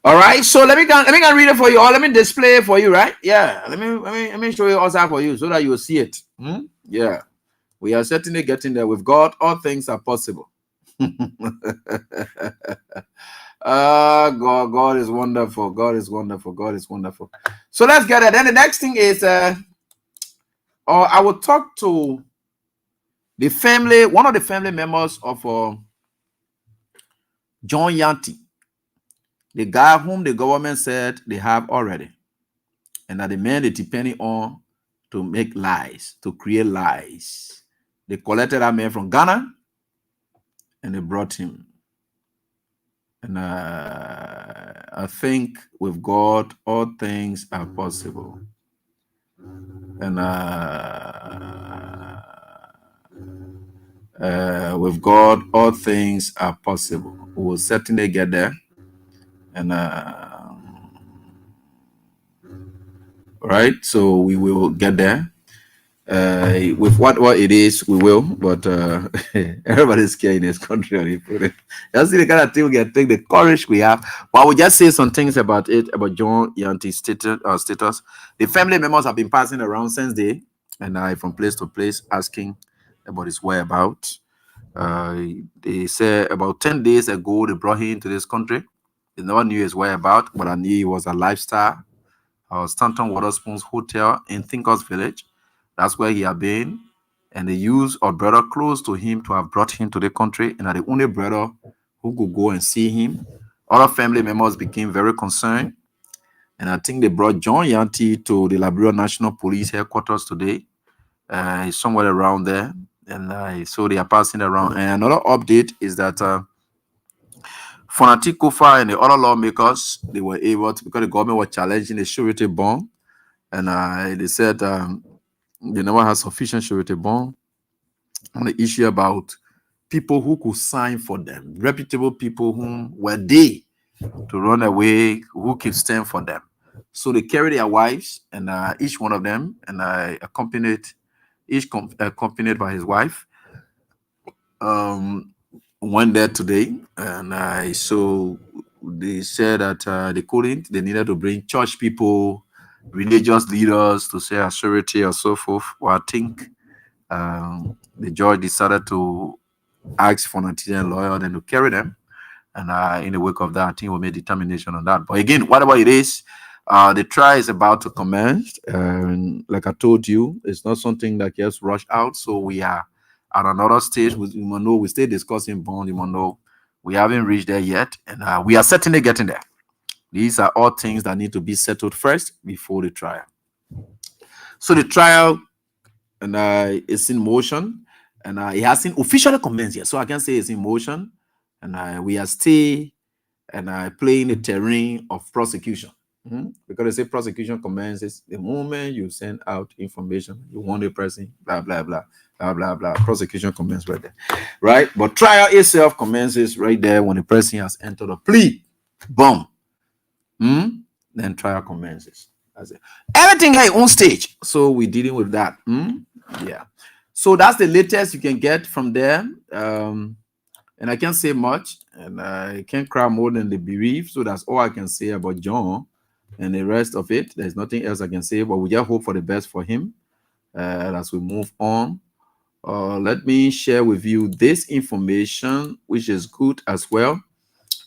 All right, so let me go read it for you, or let me display it for you, right? Yeah, let me show you also for you so that you will see it. Yeah, we are certainly getting there. With God, all things are possible. God is wonderful. God is wonderful. God is wonderful. So let's get it. Then the next thing is, I will talk to the family, one of the family members of John Yanti, the guy whom the government said they have already, and that the man they depending on to make lies, to create lies. They collected that man from Ghana and they brought him. And I think with God, all things are possible. And with God, all things are possible. We will certainly get there. And right, so we will get there. With what it is, we will, but everybody's scared in this country. That's the kind of thing we can take, the courage we have. But I will just say some things about it, about John Yanti's status. The family members have been passing around since day, and from place to place asking about his whereabouts. They say about 10 days ago they brought him to this country. They never knew his whereabouts, but I knew he was a lifestyle. Stanton Waterspoon's Hotel in Thinkers Village. That's where he had been. And they used a brother close to him to have brought him to the country. And the only brother who could go and see him. Other family members became very concerned. And I think they brought John Yanti to the Liberia National Police headquarters today. He's somewhere around there. And so they are passing around. And another update is that Fonati Kofa and the other lawmakers, they were able to, because the government was challenging the surety bond, and they said they never had sufficient surety bond on the issue about people who could sign for them, reputable people whom were they to run away, who could stand for them. So they carried their wives, and each one of them, and accompanied by his wife, went there today, and so they said that they couldn't. They needed to bring church people, religious leaders to say a surety or so forth. Well, I think the judge decided to ask for an Nigerian lawyer then to carry them. And in the wake of that, I think we made determination on that. But again, whatever it is, the trial is about to commence. And like I told you, it's not something that gets rushed out. So we are at another stage. We know we're still discussing bond. You know we haven't reached there yet, and we are certainly getting there. These are all things that need to be settled first before the trial. So the trial is in motion, and it hasn't officially commenced yet. So I can say it's in motion, and we are still playing the terrain of prosecution. Because they say prosecution commences the moment you send out information. You want a person, blah, blah, blah, blah, blah, blah. Prosecution commences right there. Right? But trial itself commences right there when the person has entered a plea. Boom. Then trial commences. That's it. Everything here on stage. So we're dealing with that. Yeah. So that's the latest you can get from there. And I can't say much, and I can't cry more than the bereaved. So that's all I can say about John. And the rest of it, there's nothing else I can say, but we just hope for the best for him as we move on. Let me share with you this information, which is good as well.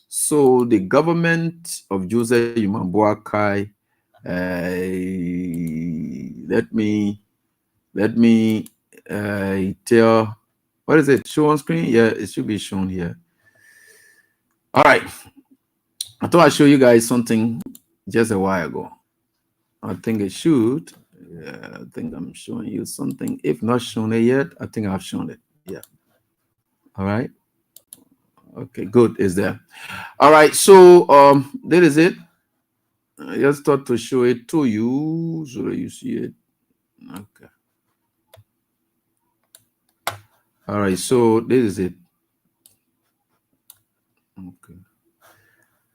So the government of Jose Yumamboakai, let me tell, what is it? Show on screen? Yeah, it should be shown here. All right. I thought I'd show you guys something just a while ago. I think it should. Yeah, I think I'm showing you something. If not shown it yet, I think I've shown it. Yeah. All right. Okay, good. Is there. All right. So this is it. I just thought to show it to you so that you see it. Okay. All right. So this is it. Okay.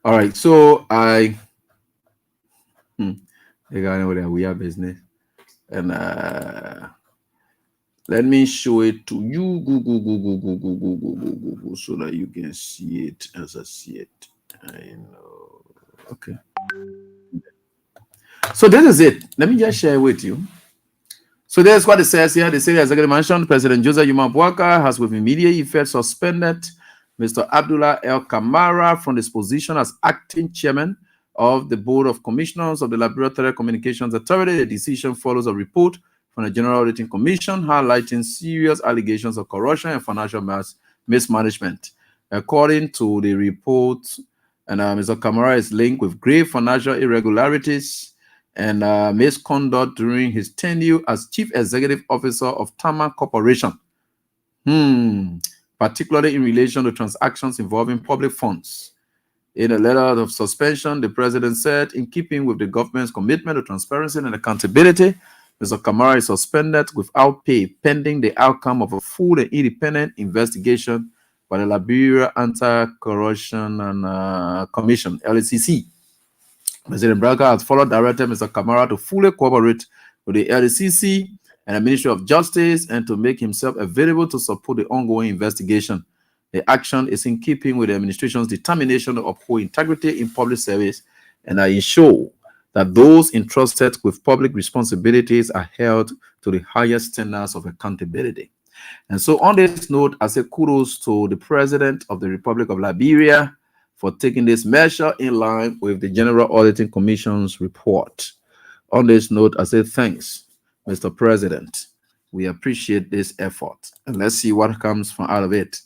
All right. So I they got over there. We have business. And let me show it to you. Go, so that you can see it as I see it. I know. Okay. So this is it. Let me just share with you. So there's what it says here. The Senior Executive mentioned President Joseph Yuma Bouaka has with immediate effect suspended Mr. Abdullah El Kamara from his position as acting chairman of the Board of Commissioners of the Liberia Telecommunications Authority. The decision follows a report from the General Auditing Commission highlighting serious allegations of corruption and financial mismanagement. According to the report, and Mr. Kamara is linked with grave financial irregularities and misconduct during his tenure as Chief Executive Officer of Tama Corporation, particularly in relation to transactions involving public funds. In a letter of suspension, the president said, in keeping with the government's commitment to transparency and accountability, Mr. Kamara is suspended without pay pending the outcome of a full and independent investigation by the Liberia Anti-Corruption and Commission, LACC. President Bouaka has followed directed Mr. Kamara to fully cooperate with the LACC and the Ministry of Justice and to make himself available to support the ongoing investigation. The action is in keeping with the administration's determination to uphold integrity in public service and ensure that those entrusted with public responsibilities are held to the highest standards of accountability. And so on this note, I say kudos to the President of the Republic of Liberia for taking this measure in line with the General Auditing Commission's report. On this note, I say thanks, Mr. President. We appreciate this effort. And let's see what comes from out of it.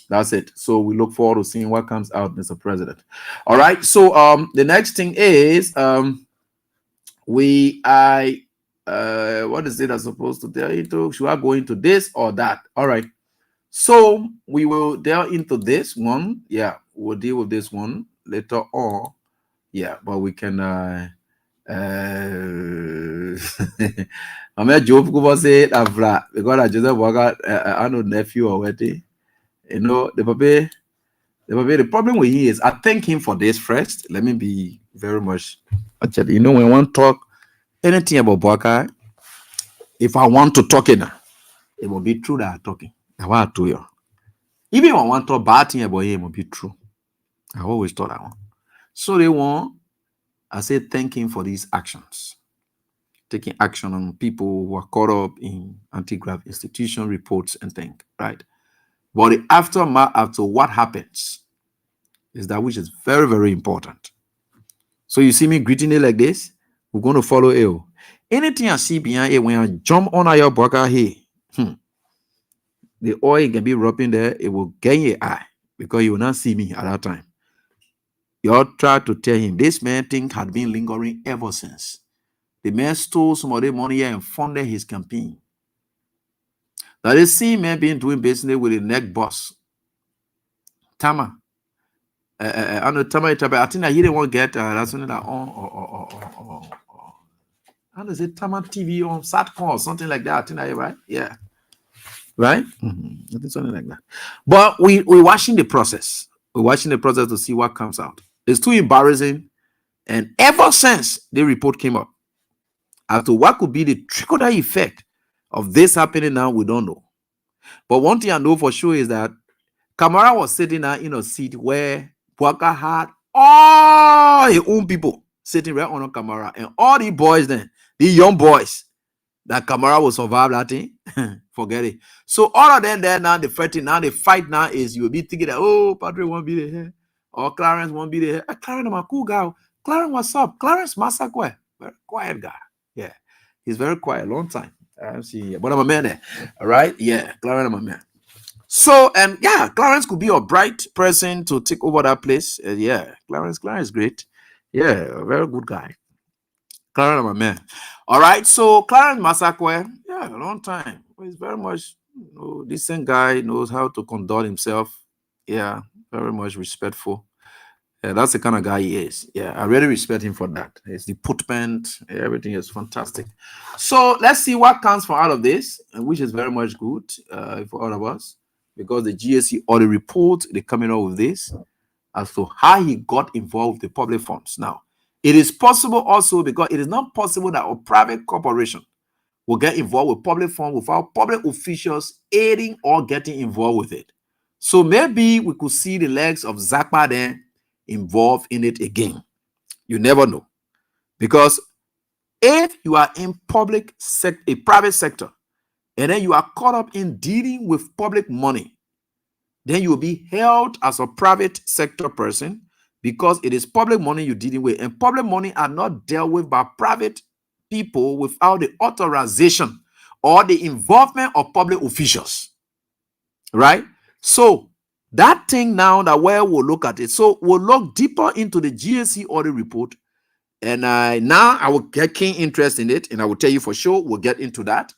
That's it. So we look forward to seeing what comes out, Mr. President. All right. So the next thing is what is it I'm supposed to tell you to? Should I go into this or that? All right. So we will delve into this one. Yeah, we'll deal with this one later on. Yeah, but we can I'm a joke because I just work I know nephew already. You know, the problem with him is I thank him for this first. Let me be very much actually, you know, when one talk anything about Bouaka, if I want to talk it will be true that I'm talking. I want to you. Even if I want to talk bad thing about him, it will be true. I always thought that one. So they want, I say thank him for these actions. Taking action on people who are caught up in anti-graft institution reports and things, right? But the aftermath after what happens is that which is very, very important. So you see me greeting it like this, we're going to follow it. Anything I see behind it, when I jump on your burger here, the oil can be rubbing there, it will get your eye because you will not see me at that time. You all try to tell him this man thing had been lingering ever since. The man stole some of the money here and funded his campaign. Now they see man being doing business with the neck boss. Tama. I know Tama. I think that he didn't want to get that's something that on how does it Tama TV on Satcom or something like that? I think that right? Yeah. Right? I think something like that. But we're watching the process. We're watching the process to see what comes out. It's too embarrassing. And ever since the report came up, as to what could be the trickle-down effect of this happening now, we don't know. But one thing I know for sure is that Kamara was sitting there in a seat where Bouaka had all his own people sitting right on Kamara. And all the boys then, the young boys, that Kamara will survive that thing, forget it. So all of them there now, the fight now is you will be thinking that, oh, Patrick won't be there, or Clarence won't be there. Clarence, I'm a cool guy. Clarence, what's up? Clarence Massacre, very quiet guy. Yeah, he's very quiet, long time. I see, but I'm a man there. All right, yeah, Clarence, I'm a man. So, and yeah, Clarence could be a bright person to take over that place. Yeah, Clarence is great. Yeah, a very good guy. Clarence, my man. All right, so Clarence Massacre, yeah, a long time. He's very much decent guy, knows how to conduct himself. Yeah, very much respectful. Yeah, that's the kind of guy he is. Yeah, I really respect him for that. His deportment, everything is fantastic. So let's see what comes from out of this, and which is very much good for all of us, because the GSC audit report, they're coming out with this as to how he got involved with the public funds. Now, it is possible also, because it is not possible that a private corporation will get involved with public funds without public officials aiding or getting involved with it. So maybe we could see the legs of Zakpa there involved in it again. You never know. Because if you are in a private sector, and then you are caught up in dealing with public money, then you will be held as a private sector person, because it is public money you're dealing with, and public money are not dealt with by private people without the authorization or the involvement of public officials, right? So that thing now, that where we'll look at it. So we'll look deeper into the GSC audit report, and now I will get keen interest in it, and I will tell you for sure we'll get into that,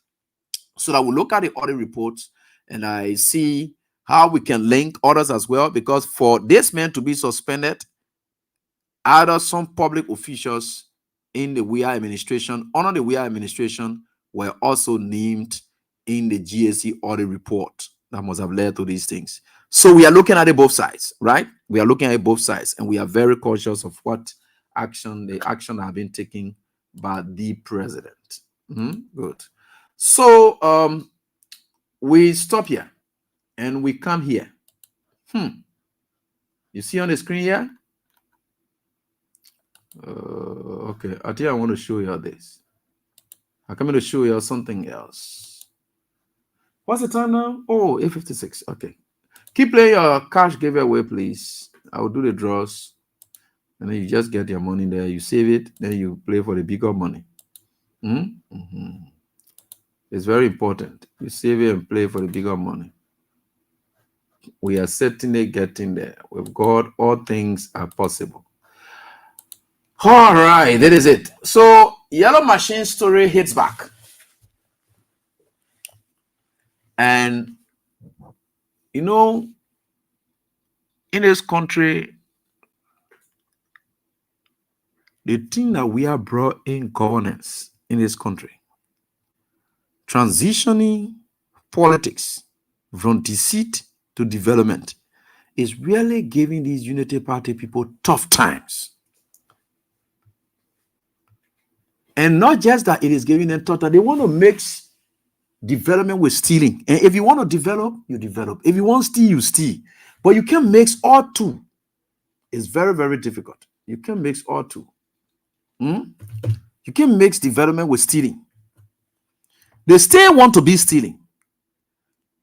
so that we'll look at the audit reports, and I see how we can link others as well, because for this man to be suspended, either some public officials in the WIA administration, under the WIA administration, were also named in the GSC audit report that must have led to these things. So we are looking at it both sides, right? We are looking at it both sides, and we are very cautious of what the action have been taken by the president. Good. So we stop here and we come here. You see on the screen here? Okay, I think I want to show you this. I'm coming to show you something else. What's the time now? Oh, 8:56. Okay. Keep playing your cash giveaway, please. I will do the draws, and then you just get your money there. You save it, then you play for the bigger money. It's very important. You save it and play for the bigger money. We are certainly getting there. With God, all things are possible. All right, that is it. So, Yellow Machine story hits back. And, you know, in this country, the thing that we have brought in governance in this country, transitioning politics from deceit to development, is really giving these Unity Party people tough times. And not just that, it is giving them tough time. They want to mix development with stealing. And if you want to develop, you develop. If you want to steal, you steal. But you can mix all two. It's very, very difficult. You can mix all two. You can mix development with stealing. They still want to be stealing.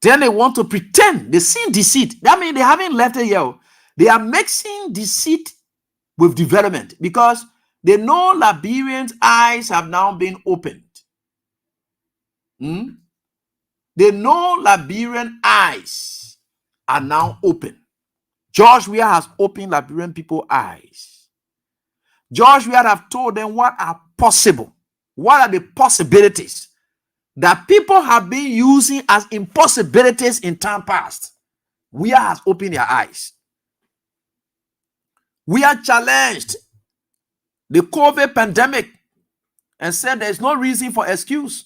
Then they want to pretend they see deceit. That means they haven't left it yet. They are mixing deceit with development, because they know Liberians' eyes have now been opened. They know Liberian eyes are now open. George Weah has opened Liberian people's eyes. George Weah have told them what are possible. What are the possibilities that people have been using as impossibilities in time past? Weah has opened their eyes. We are challenged the COVID pandemic and said there's no reason for excuse.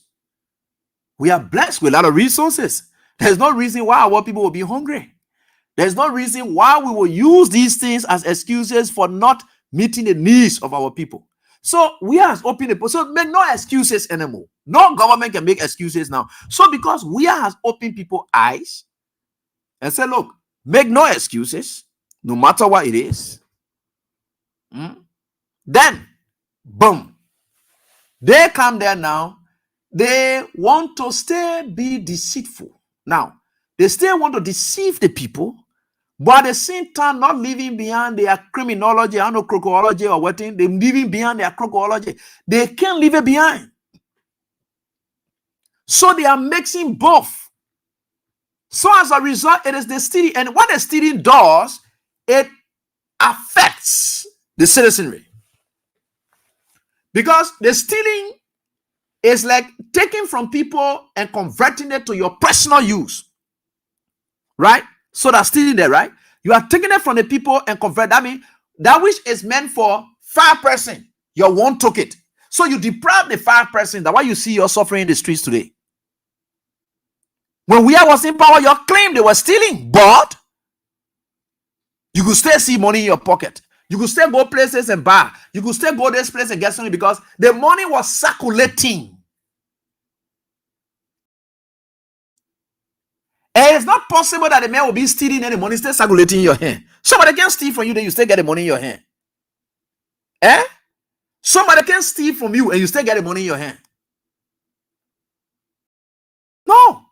We are blessed with a lot of resources. There's no reason why our people will be hungry. There's no reason why we will use these things as excuses for not meeting the needs of our people. So we are open the so make no excuses anymore. No government can make excuses now. So because we has opened people's eyes and said, look, make no excuses, no matter what it is. Then, boom, they come there now. They want to still be deceitful. Now, they still want to deceive the people, but at the same time, not leaving behind their criminology, I know crocology or what thing, they're leaving behind their crocology. They can't leave it behind. So they are mixing both. So as a result, it is the stealing. And what the stealing does, it affects the citizenry. Because the stealing is like taking from people and converting it to your personal use. Right? So that's stealing there, right? You are taking it from the people and convert. I mean, that which is meant for 5%, your one took it. So you deprive the 5%. That's why you see your suffering in the streets today. When we was in power, you claim they were stealing, but you could still see money in your pocket. You could still go places and buy. You could still go this place and get something because the money was circulating. And it's not possible that the man will be stealing any money, still circulating in your hand. Somebody can steal from you, then you still get the money in your hand. Somebody can steal from you and you still get the money in your hand. No.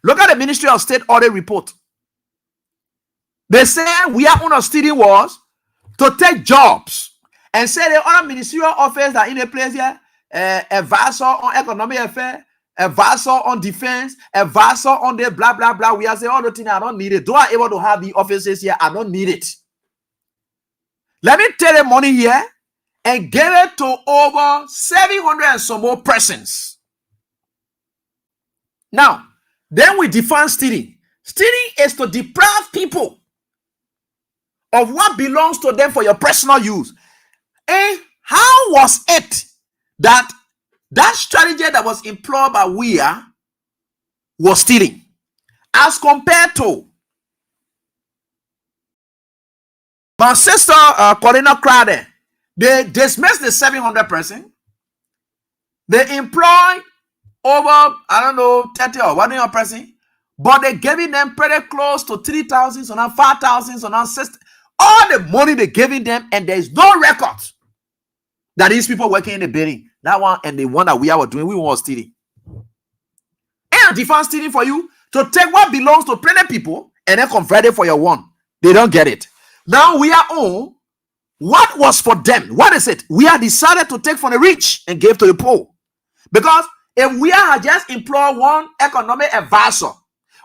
Look at the Ministry of State audit report. They say we are on a stealing was to take jobs and say the other ministerial office that in a place here, advisor on economic affairs, advisor on defense, advisor on the blah blah blah. We are saying all the things I don't need it. Do I able to have the offices here? I don't need it. Let me take the money here and give it to over 700 and some more persons. Now, then we define stealing. Stealing is to deprive people of what belongs to them for your personal use. And how was it that strategy that was employed by WIA was stealing as compared to my sister Corina Crowder? They dismissed the 700 person. They employ over, 30 or 100 person, but they giving them pretty close to 3,000, so now 5,000, so now 6,000. All the money they giving them, and there is no record that these people working in the building. That one and the one that we are doing, we want stealing. And define stealing for you to take what belongs to plenty people and then convert it for your one. They don't get it. Now we are on what was for them. What is it? We are decided to take from the rich and give to the poor. Because if we are just employ one economic advisor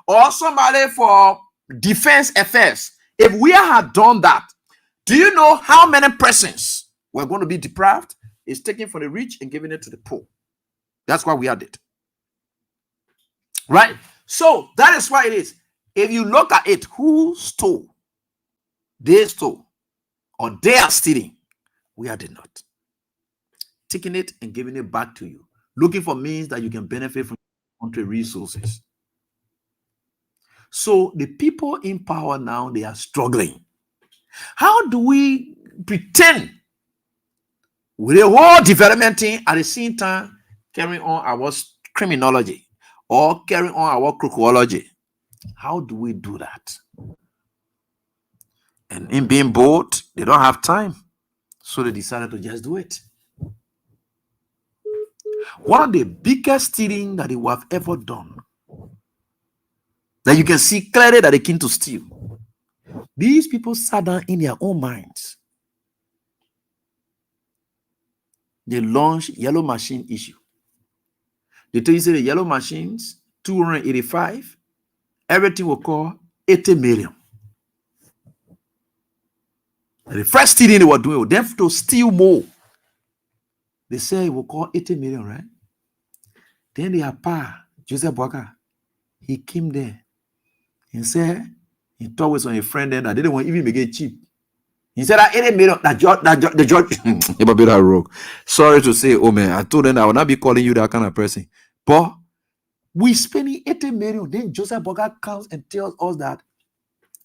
or somebody for defense affairs, if we had done that, do you know how many persons were going to be deprived? It's taken from the rich and giving it to the poor. That's why we had it. Right? So that is why it is. If you look at it, who stole? They stole. Or they are stealing. We did not. Taking it and giving it back to you. Looking for means that you can benefit from country resources. So the people in power now, they are struggling. How do we pretend with a whole development thing at the same time carrying on our criminology or carrying on our criminology? How do we do that? And in being bold, they don't have time. So they decided to just do it. One of the biggest stealing that they have ever done, that you can see clearly that they came to steal. These people sat down in their own minds. They launched yellow machine issue. They tell you say the yellow machines, 285, everything will call 80 million. And the first stealing they were doing, they have to steal more. They say it will call 80 million, right? Then their pa, Joseph Walker, he came there and said, he talked with a friend then that they didn't want even make it cheap. He said that 80 million, the judge, sorry to say, oh man, I told them I will not be calling you that kind of person. But we spending 80 million. Then Joseph Walker comes and tells us that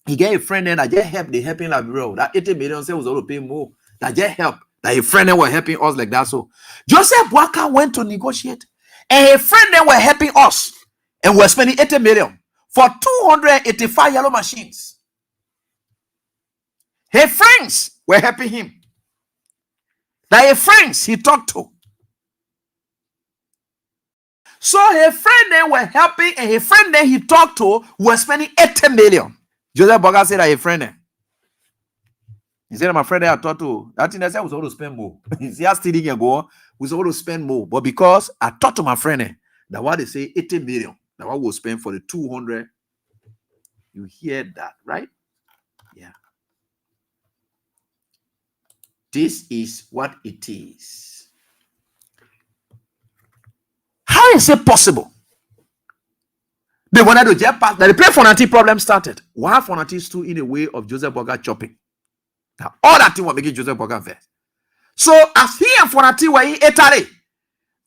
he get a friend then that just helped the helping like bro. That 80 million say was going to pay more. That just helped. That a friend then were helping us like that. So Joseph Walker went to negotiate. And a friend then were helping us. And we're spending 80 million for 285 yellow machines. His friends were helping him. That his friends he talked to. So his friend then were helping, and his friend then he talked to were spending 80 million. Joseph Boga said that his friend then. He said, my friend I talked to, that thing I said was supposed to spend more. He said, stealing and go, we supposed to spend more. But because I talked to my friend, that what they say 80 million, that what we'll spend for the 200. You hear that, right? Yeah. This is what it is. How is it possible? They wanted to jump past that. The play Fonati problem started. Why Fonati stood in the way of Joseph Boga chopping? Now, all that thing was making Joseph Boakai vex. So, as he and Fonati were in Italy,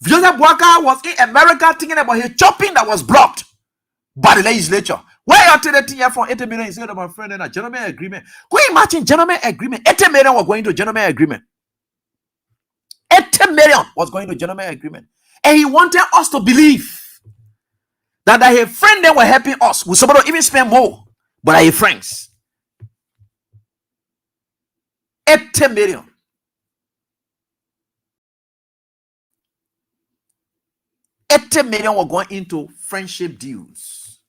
Joseph Boakai was in America thinking about his chopping that was blocked by the legislature. Why are you telling from 80 million instead of my friend in a gentleman agreement? Can you imagine gentleman agreement? 80 million was going to gentleman agreement. 80 million was going to gentleman agreement. And he wanted us to believe that his friends they were helping us. We supposed to even spend more, but are his friends. 80 million. $80 million were going into friendship deals.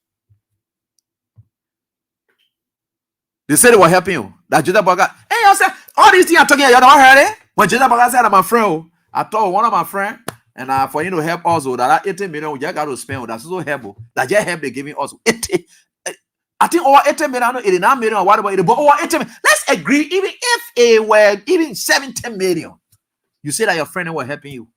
They said they were helping you. That Joseph Boakai, hey, I said, all these things I'm talking about, you don't heard it? When Joseph Boakai said, I'm a friend, I told one of my friends, and for you to help us, that 80 million, we just got to spend, that's so helpful. That just help they giving us 80. I think over 80 million, 89 million, or whatever, but over 80 million. Let's agree, even if it were even 70 million, you say that your friend were helping you.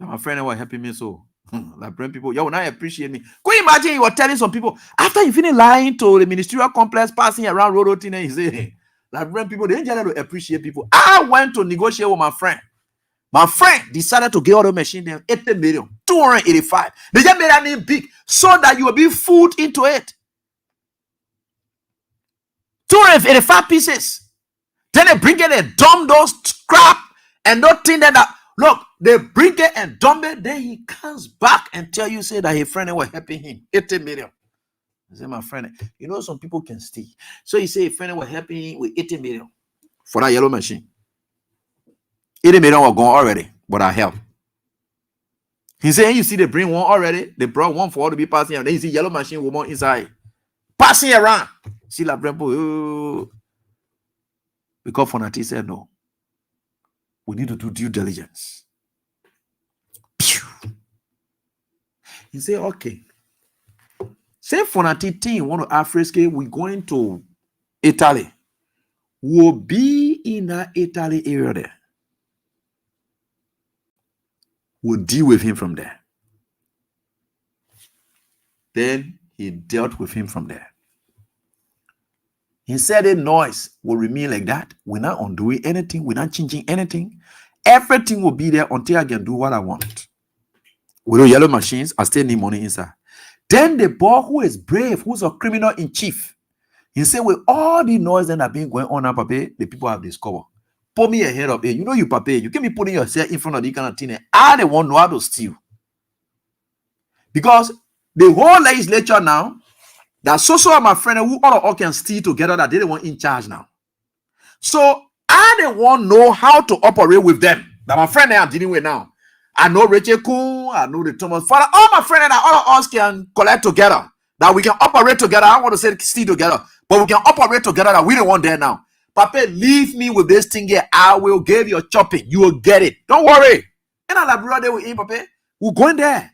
My friend was helping me, so like bring people, you will not appreciate me. Can you imagine you were telling some people after you finish lying to the ministerial complex, passing around road and you say, like bring people, they didn't generally appreciate people. I went to negotiate with my friend. My friend decided to get all the machine them 80 million, 285. They just made that name big so that you will be fooled into it. 285 pieces. Then they bring it and dump those scrap and not think that look, they bring it and dump it, then he comes back and tell you, say that his friend was helping him. 80 million. I say, my friend, you know some people can steal. So he say his friend was helping him with 80 million for that yellow machine. 80 million were gone already, but I help. He said, you see, they bring one already. They brought one for all to be passing around. Then you see yellow machine with one inside. Passing around. See la brembo. Because Fonati said no. We need to do due diligence. He said, okay. Say Fonati team want to Africa, we're going to Italy. We'll be in that Italy area there. We'll deal with him from there. Then he dealt with him from there. He said the noise will remain like that. We're not undoing anything. We're not changing anything. Everything will be there until I can do what I want. With the yellow machines, I still need money inside. Then the boy who is brave, who's a criminal in chief, he said, with all the noise that have been going on now, Papa, the people have discovered. Put me ahead of it. You know you, Papa, you can't be putting yourself in front of the kind of thing. I don't want to know how to steal. Because the whole legislature now, that so my friend who all can steal together that they don't want in charge now. So I don't want to know how to operate with them. That my friend I'm dealing with now. I know Rachel Kuhn, I know the Thomas Father, all my friends and all of us can collect together. That we can operate together. I don't want to say steal together, but we can operate together that we don't want there now. Papa, leave me with this thing here. I will give you a chopping. You will get it. Don't worry. And I'll be right there with him, Papa. We'll go in there.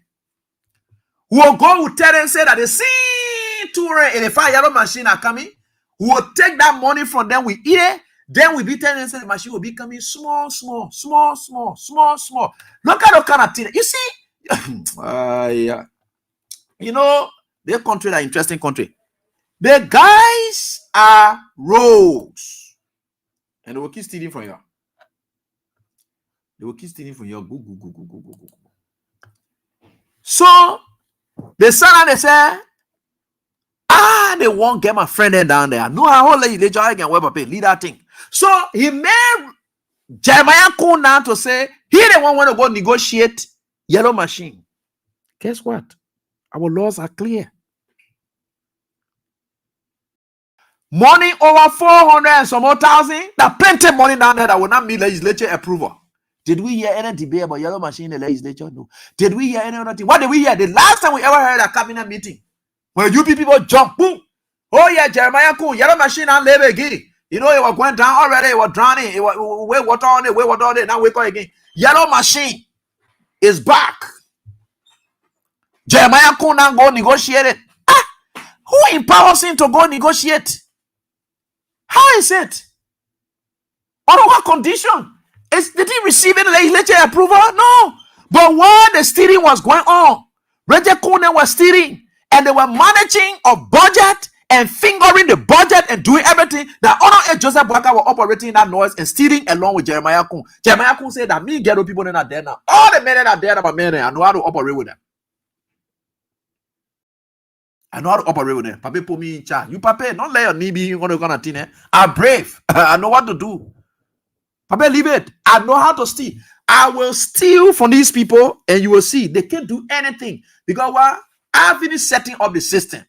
We'll go, we'll tell them, say that they see 285 yellow machine are coming. We will take that money from them. We eat it. Then we be telling them, say the machine will be coming small. Look at the kind of thing. You see, yeah. You know, their country, that interesting country. The guys are rogues. And they will keep stealing from you. They will keep stealing from you. Go. So, the son and they say, they won't get my friend down there. No, I won't let you can web up lead that thing. So he made Jeremiah Kuhn now to say he the one want to go negotiate yellow machine. Guess what? Our laws are clear. Money over 400 and some more thousand. That plenty of money down there that will not meet legislature approval. Did we hear any debate about yellow machine in the legislature? No. Did we hear any other thing? What did we hear? The last time we ever heard a cabinet meeting, when UP people jump, boom. Oh yeah, Jeremiah Kuhn, yellow machine and labor again. You know, it was going down already, it was drowning, it was way water on it, now wake up again. Yellow machine is back. Jeremiah Kuhn now go negotiate it. Who empowers him to go negotiate? How is it? On what condition? Did he receive any legislature approval? No. But while the steering was going on, Rachel Kuhn was steering, and they were managing a budget and fingering the budget and doing everything that Honor and Joseph Boyka were operating that noise and stealing along with Jeremiah Kun. Jeremiah Kun said that me ghetto people that are there now. All the men that are there, but men, I know how to operate with them. I know how to operate with them. Papa put me in charge. You Papa, don't let your knee be gonna thing. I'm brave. I know what to do. Papa, leave it. I know how to steal. I will steal from these people, and you will see they can't do anything. Because what? I finished setting up the system.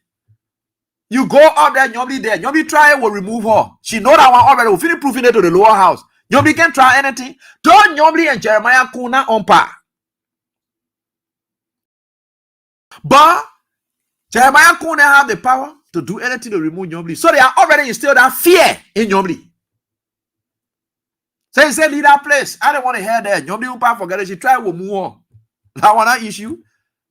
You go out there, Nyombi there. Nyombi try will remove her. She know that one already. We'll finish proving it to the lower house. Nyombi can try anything. Don't Nyombi and Jeremiah Kuna on par. But Jeremiah Kuna have the power to do anything to remove Nyombi. So they are already instilled that fear in Nyombi. So he said, leave that place. I don't want to hear that. Nyombi Umpa forget it. She try to move on. That one that issue.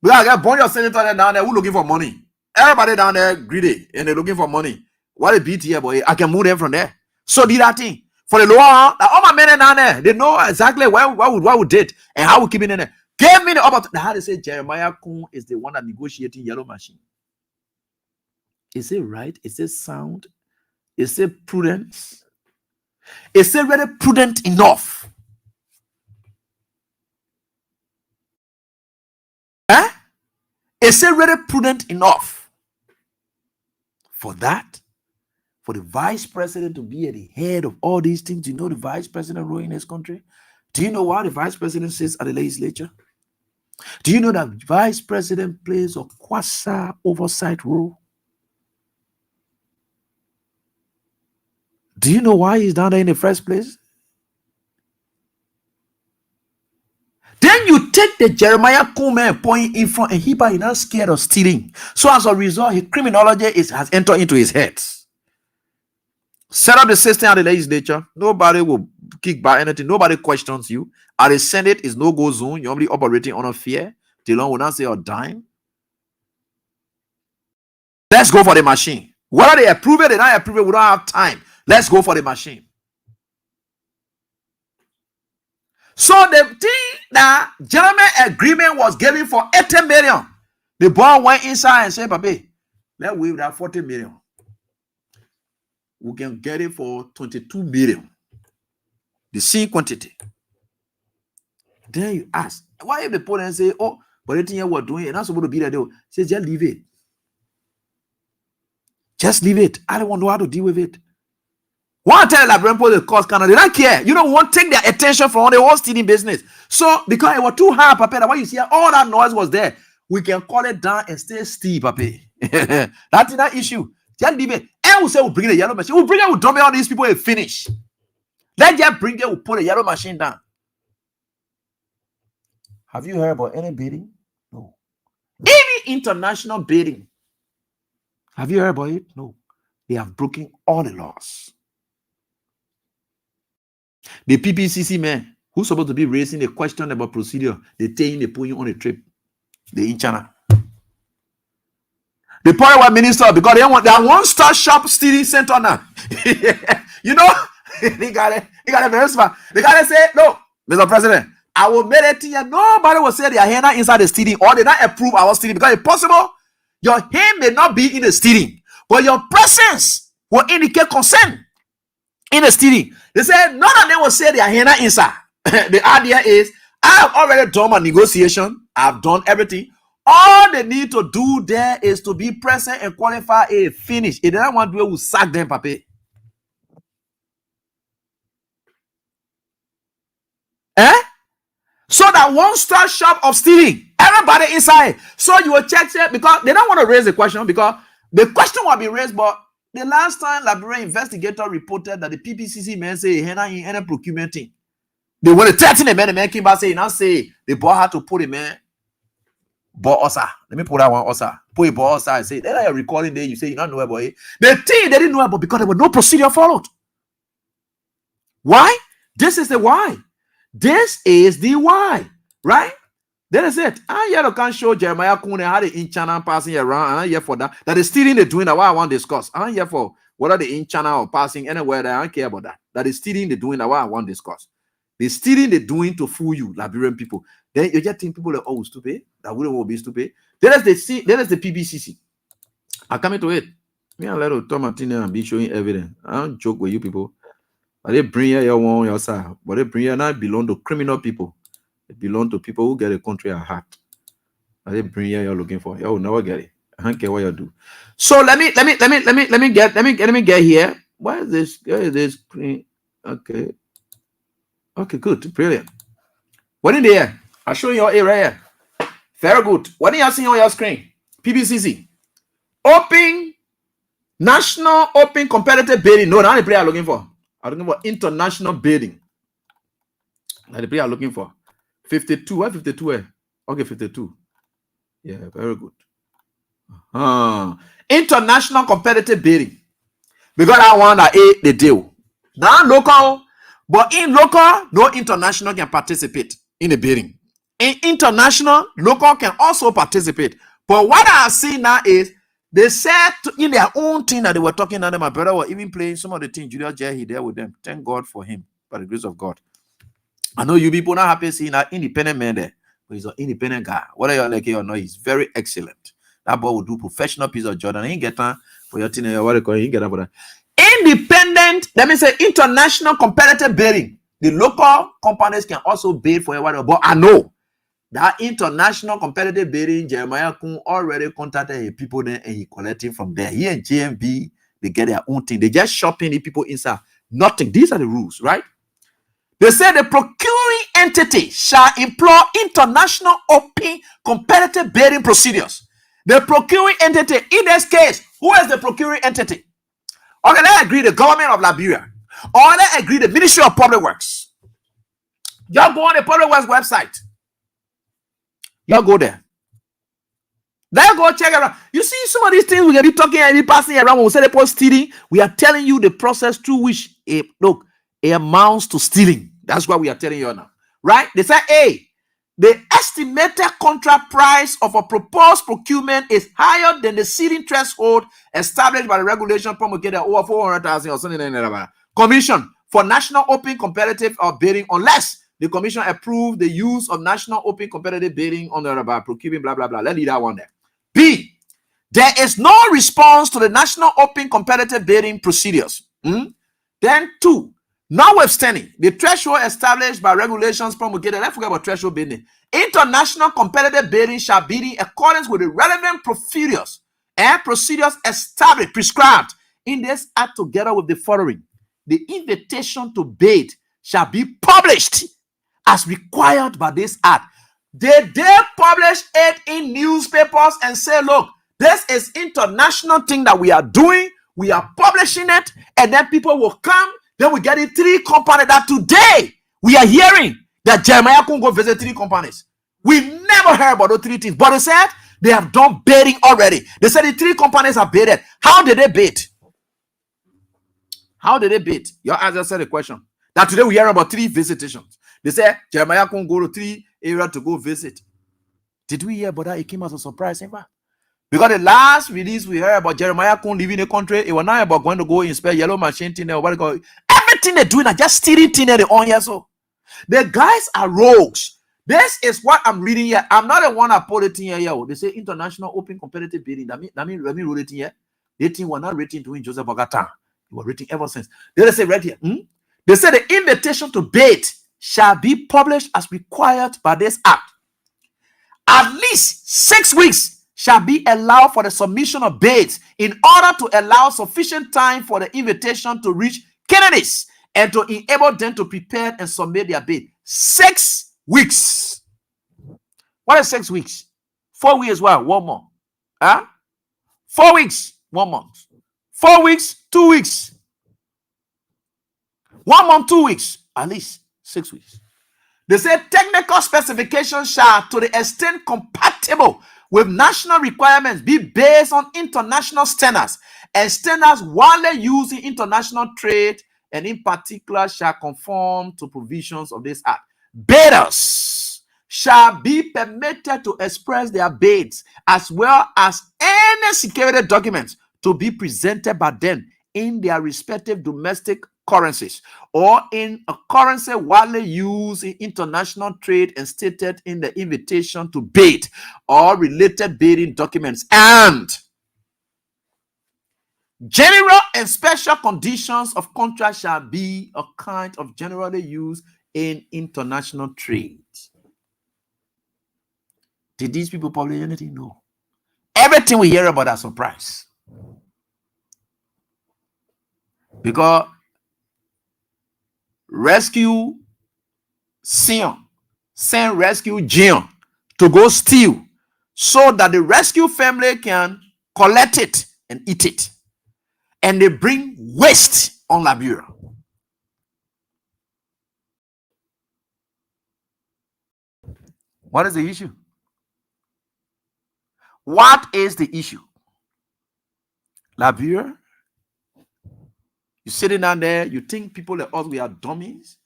Because I got born your senator down there who looking for money. Everybody down there greedy and they're looking for money. What a beat here, boy. I can move them from there. So did that thing. For the lower, all my men down there, they know exactly what we did and how we keep it in there. Gave me the opportunity. How they say Jeremiah Kun is the one that negotiating yellow machine. Is it right? Is it sound? Is it prudence? Is it really prudent enough? Eh? Is it really prudent enough for that? For the vice president to be at the head of all these things? You know the vice president ruling this country? Do you know why the vice president sits at the legislature? Do you know that vice president plays a quasi oversight role? Do you know why he's down there in the first place? Then you take the Jeremiah Kume point in front and he's not scared of stealing. So as a result, his criminology has entered into his head. Set up the system at the legislature. Nobody will kick back anything. Nobody questions you. At the Senate is no-go zone. You're only operating on a fear. Dylan will not say a dime. Let's go for the machine. Whether they approve it or not approve it, we don't have time. Let's go for the machine. So the thing that gentleman agreement was given for 80 million, the boy went inside and said, Papa, let's waive that 40 million. We can get it for 22 million. The same quantity. Then you ask, why if the poor and say, oh, but the thing we're doing, and not supposed to be there, though. Say, just leave it. Just leave it. I don't want to know how to deal with it. One tell the Liberian the cost Canada, they don't care. You don't want to take their attention from the whole stealing business. So because it was too hard, Papa, that why you see all that noise was there, we can call it down and stay still, Papa. That's that issue. Just leave it. And we'll say we'll bring the yellow machine. We'll bring it, we'll dump all these people and finish. Let's just bring it, we'll put the yellow machine down. Have you heard about any bidding? No. Any international bidding? Have you heard about it? No. They have broken all the laws. The PPCC man who's supposed to be raising a question about procedure, they put you on a trip. They in China. The power minister, because they want that one-stop shop stealing center now. You know, they got it very smart. They got to say, no, Mr. President, I will make it to you. Nobody will say they are here now inside the stealing or they not approve our stealing because it's possible your hand may not be in the stealing, but your presence will indicate consent in the stealing. They said none of them will say they are here now inside. The idea is I have already done my negotiation. I've done everything. All they need to do there is to be present and qualify a finish. If they don't want to do it, we'll sack them, Papa. So that one-stop shop of stealing, everybody inside. So you will check it because they don't want to raise the question because the question will be raised. But the last time Liberian investigator reported that the PPCC men say he in any procurement thing, they were 13 men. The man came back saying, now say the boy had to put a man. But Osa, let me put that one Osa. Put a boy Osa and say, then you're recording there. You say you don't know about it. The thing they didn't know about because there was no procedure followed. Why? This is the why. This is the why, right? That is it. I yet can't show Jeremiah Kune how the in channel passing around. And I'm here for that. That is stealing the doing that what I want to discuss. I'm here for whether the in channel or passing anywhere that I don't care about that. That is stealing the doing that what I want to discuss. They're stealing the doing to fool you, Liberian people. Then you just think people are oh stupid. That wouldn't be stupid. That is the PBCC. I'm coming to it. Me and little Tom Martina and be showing evidence. I don't joke with you people. But they bring here your one your side. But they bring here not belong to criminal people. It belong to people who get a country at heart. And they bring here you're looking for. You will never get it. I don't care what you do. So let me get here. Why is this? Where is this screen? Okay. Okay, good. Brilliant. What in there? I'll show you your area. Very good. What are you seeing on your screen? PBCC. Open National Open Competitive Bidding. No, that's the player I'm looking for. I'm looking for international bidding. That's the player I'm looking for. 52. What 52? Okay, 52. Yeah, very good. International competitive bidding. Because I want that the deal. Now local, but in local, no international can participate in the bidding. In international, local can also participate. But what I see now is they said in their own thing that they were talking, and my brother was even playing some of the things. Julius J, he there with them. Thank God for him, by the grace of God. I know you people not happy seeing that independent man there, but he's an independent guy. Whether you like it or not, he's very excellent. That boy will do professional piece of Jordan. He ain't get time for your team. What they call it? He ain't get time for that. Independent, let me say international competitive bidding. The local companies can also bid for whatever, but I know that international competitive bidding, Jeremiah Kun already contacted people there and he collecting from there. He and JMB, they get their own thing. They just shopping the people inside. Nothing. These are the rules, right? They say the procuring entity shall employ international open competitive bidding procedures. The procuring entity, in this case, who is the procuring entity? Okay, let's agree the government of Liberia. Or let's agree the Ministry of Public Works. Y'all go on the Public Works website. Y'all go there. Let's go check around. You see some of these things we're going to be talking and be passing around when we say the post stealing. We are telling you the process through which it amounts to stealing. That's what we are telling you now. Right? They say, hey, the estimated contract price of a proposed procurement is higher than the ceiling threshold established by the regulation promulgated over 400,000 or something. Commission for national open competitive bidding unless the commission approved the use of national open competitive bidding on the procurement, blah, blah, blah. Let's leave that one there. B, there is no response to the national open competitive bidding procedures. Then 2, notwithstanding the threshold established by regulations promulgated, let's forget about threshold bidding. International competitive bidding shall be in accordance with the relevant procedures and procedures established, prescribed in this act together with the following. The invitation to bid shall be published as required by this act. They publish it in newspapers and say, look, this is international thing that we are doing. We are publishing it, and then people will come. Then we get the 3 companies that today we are hearing that Jeremiah can go visit 3 companies. We never heard about those 3 things, but they said they have done bidding already. They said the 3 companies have bidded. How did they bid? How did they bid? Your answer said the question. That today we hear about 3 visitations. They said Jeremiah can go to 3 areas to go visit. Did we hear about that? It came as a surprise, in fact. Because the last release we heard about Jeremiah Kun leaving the country, it was not about going to go inspect yellow machine thing or what they call it. Everything they're doing are just stealing thing they own here. So the guys are rogues. This is what I'm reading here. I'm not the one that put it in here. They say international open competitive bidding. That mean let me read it here. They think we're not rating to win Joseph Ogata. We were rating ever since. They say right here. They say the invitation to bid shall be published as required by this act. At least 6 weeks shall be allowed for the submission of bids in order to allow sufficient time for the invitation to reach candidates and to enable them to prepare and submit their bid. 6 weeks. What is 6 weeks? 4 weeks, well, 1 month. 4 weeks, 1 month. 4 weeks, 2 weeks. 1 month, 2 weeks. At least 6 weeks. They say technical specifications shall, to the extent compatible with national requirements, be based on international standards and standards widely used in international trade, and in particular shall conform to provisions of this act. Bidders shall be permitted to express their bids as well as any security documents to be presented by them in their respective domestic currencies or in a currency widely used in international trade and stated in the invitation to bid or related bidding documents. And General and special conditions of contract shall be a kind of generally used in international trade. Did these people publish anything? No. Everything we hear about are surprise. Because rescue Sion, send rescue Jion to go steal so that the rescue family can collect it and eat it. And they bring waste on Liberia. What is the issue? What is the issue? Liberia, you're sitting down there, you think people like us, we are dummies?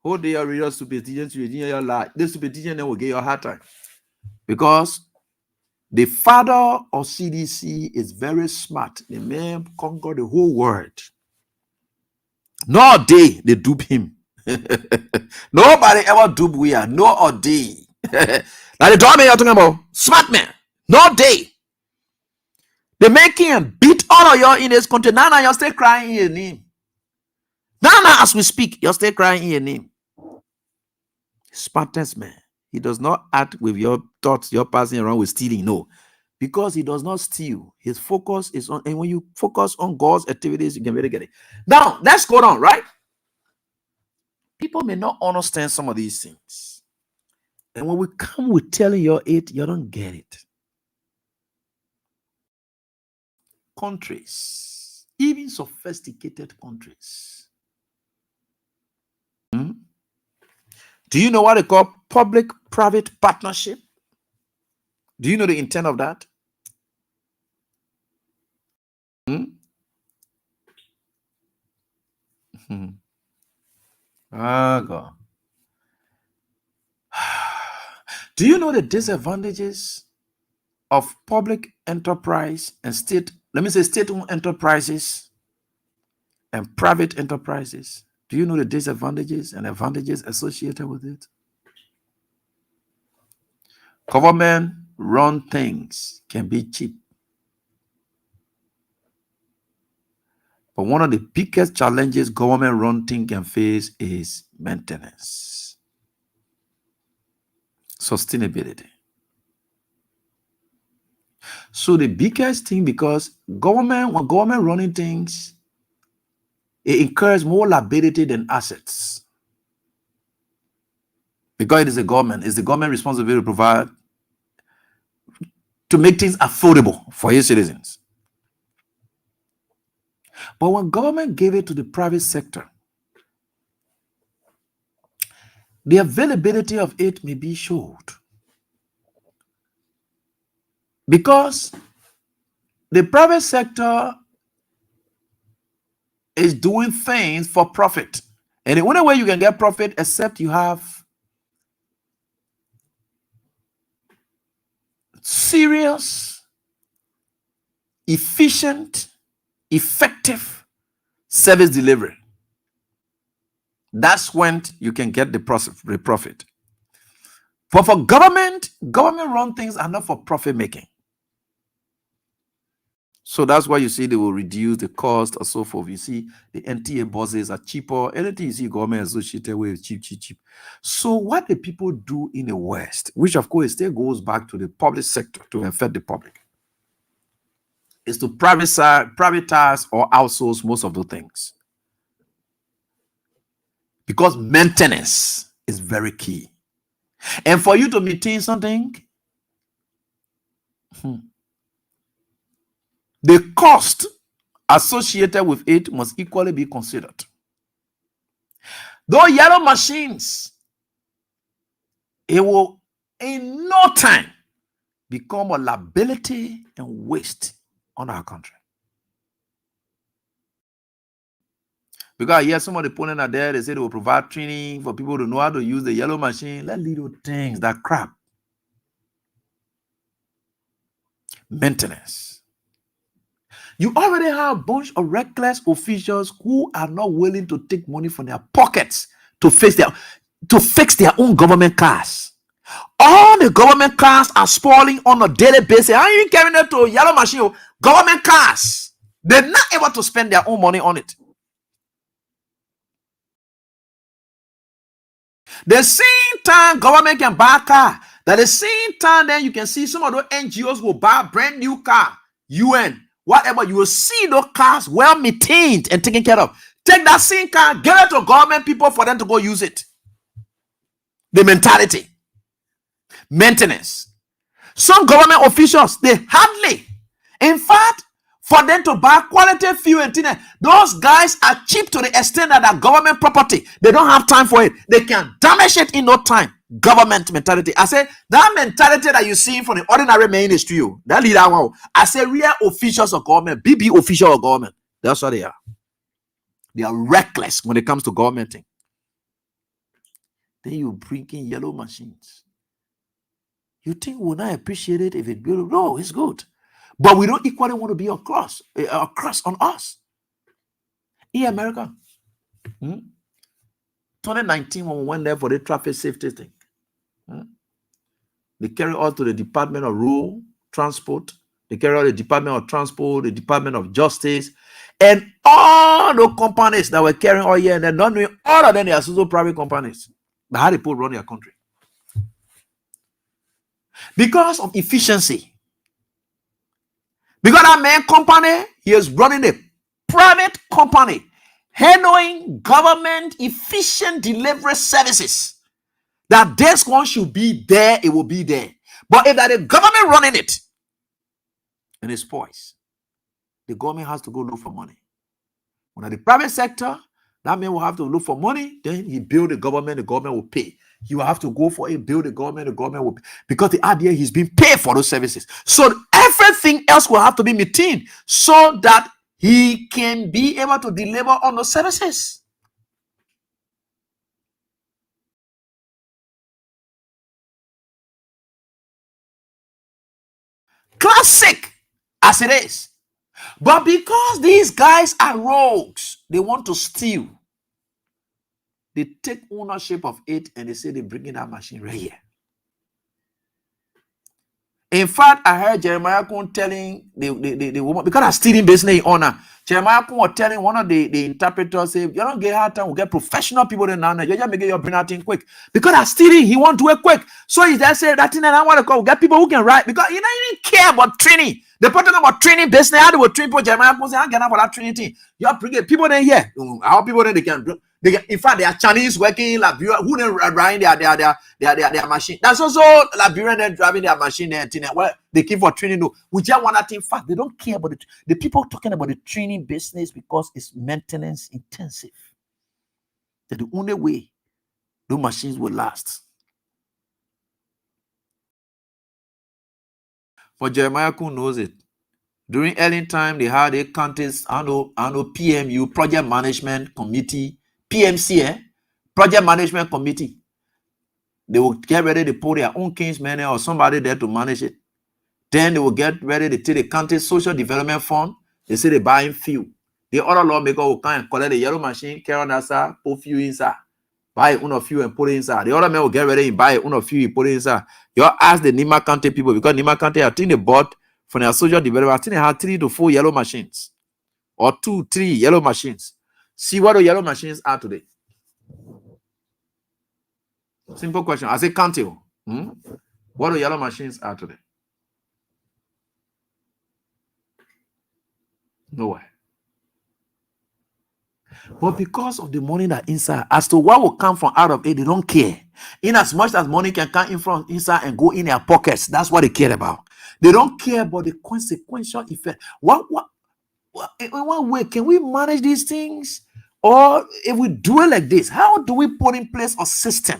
Whole day, your superstition, your life. This superstition then will get your hard time. Because the father of CDC is very smart. The man conquered the whole world. No day they dupe him. Nobody ever dupe we are. No day. Now the dog man you're talking about, smart man. No day. They make him beat all of you in his country. Now you're still crying in your name. Now as we speak, you're still crying in your name. Smartest man. He does not act with your thoughts, you're passing around with stealing. No. Because he does not steal. His focus is on, and when you focus on God's activities, you can really get it. Now, let's go on, right? People may not understand some of these things. And when we come with telling you it, you don't get it. Countries, even sophisticated countries. Do you know what they call public-private partnership? Do you know the intent of that? Ah, God. Do you know the disadvantages of public enterprise and state-owned enterprises and private enterprises? Do you know the disadvantages and advantages associated with it? Government-run things can be cheap. But one of the biggest challenges government-run things can face is maintenance, sustainability. So the biggest thing, because when government running things, it incurs more liability than assets. Because it is a government, it's the government responsibility to provide, to make things affordable for its citizens. But when government gave it to the private sector, the availability of it may be short. Because the private sector is doing things for profit. And the only way you can get profit except you have serious, efficient, effective service delivery. That's when you can get the profit. But for government run things are not for profit making. So that's why you see they will reduce the cost or so forth. You see the NTA buses are cheaper. Anything you see government associated with cheap. So what the people do in the West, which of course still goes back to the public sector to affect the public, is to privatize or outsource most of the things. Because maintenance is very key. And for you to maintain something, the cost associated with it must equally be considered. Though yellow machines, it will in no time become a liability and waste on our country. Because yes, some of the opponents are there, they say they will provide training for people to know how to use the yellow machine. Let little things, that crap. Maintenance. You already have a bunch of reckless officials who are not willing to take money from their pockets to fix their own government cars. All the government cars are spoiling on a daily basis. How are you carrying it to a yellow machine? Government cars. They're not able to spend their own money on it. The same time government can buy a car, that the same time then you can see some of those NGOs will buy a brand new car, UN, whatever. You will see those cars well maintained and taken care of. Take that same car, give it to government people for them to go use it. The mentality, maintenance. Some government officials, they hardly, in fact, for them to buy quality fuel and things, those guys are cheap to the extent that are government property. They don't have time for it. They can damage it in no time. Government mentality. I say that mentality that you see from the ordinary ministry, that leader one. I say real officials of government, BB official of government. That's what they are. They are reckless when it comes to government thing. Then you bring in yellow machines. You think we'll not appreciate it if it's good? No, it's good. But we don't equally want to be a cross on us. In America, 2019, when we went there for the traffic safety thing, they carry us to the Department of Road Transport. They carry out the Department of Transport, the Department of Justice, and all the companies that were carrying all here, and they're not doing all of them. They are also private companies. But how they put run their country? Because of efficiency. Because that main company, he is running a private company, handling government efficient delivery services. That this one should be there, it will be there. But if that the government running it, and it spoils, the government has to go look for money. When at the private sector, that man will have to look for money, then he build the government will pay. You have to go for it, build the government will pay. Because the idea he's being paid for those services. So everything else will have to be maintained so that he can be able to deliver on those services. Classic as it is. But because these guys are rogues, they want to steal. They take ownership of it and they say they're bringing that machine right here. In fact, I heard Jeremiah Kun telling the woman, because I'm stealing business in honor. Jeremiah Kun was telling one of the interpreters, say, you don't get hard time, we get professional people in now. You just make your bring out thing quick. Because I'm stealing, he want to do it quick. So he just said that thing that I want to call, get people who can write. Because you didn't care about training. They put talking about training business. How they will train people. Jeremiah Kun say, I get about that training thing. You bring it. People there here. How people there they can do. In fact, they are Chinese working in Liberia who then riding their machine. That's also Liberian then driving their machine there. Well, they keep for training. No, we just want that. In fact, they don't care about it. The people talking about the training business because it's maintenance intensive. That the only way those machines will last. For Jeremiah Kun knows it. During early time, they had a contest. I know PMU, Project Management Committee. PMC, Project Management Committee. They will get ready to put their own kinsman or somebody there to manage it. Then they will get ready to take the county social development fund. They say they buying fuel. The other lawmaker will come and collect the yellow machine, carry on that side, put fuel inside. Buy it on fuel and put it inside. The other man will get ready and buy it on fuel and put it inside. You ask the Nima County people, because Nima County, I think they bought from their social development, I think they had 3 to 4 yellow machines. Or 2, 3 yellow machines. See what the yellow machines are today. Simple question. I say county. What the yellow machines are today? Nowhere. But because of the money that inside, as to what will come from out of it, they don't care. In as much as money can come in from inside and go in their pockets, that's what they care about. They don't care about the consequential effect. In what way can we manage these things? Or if we do it like this, how do we put in place a system?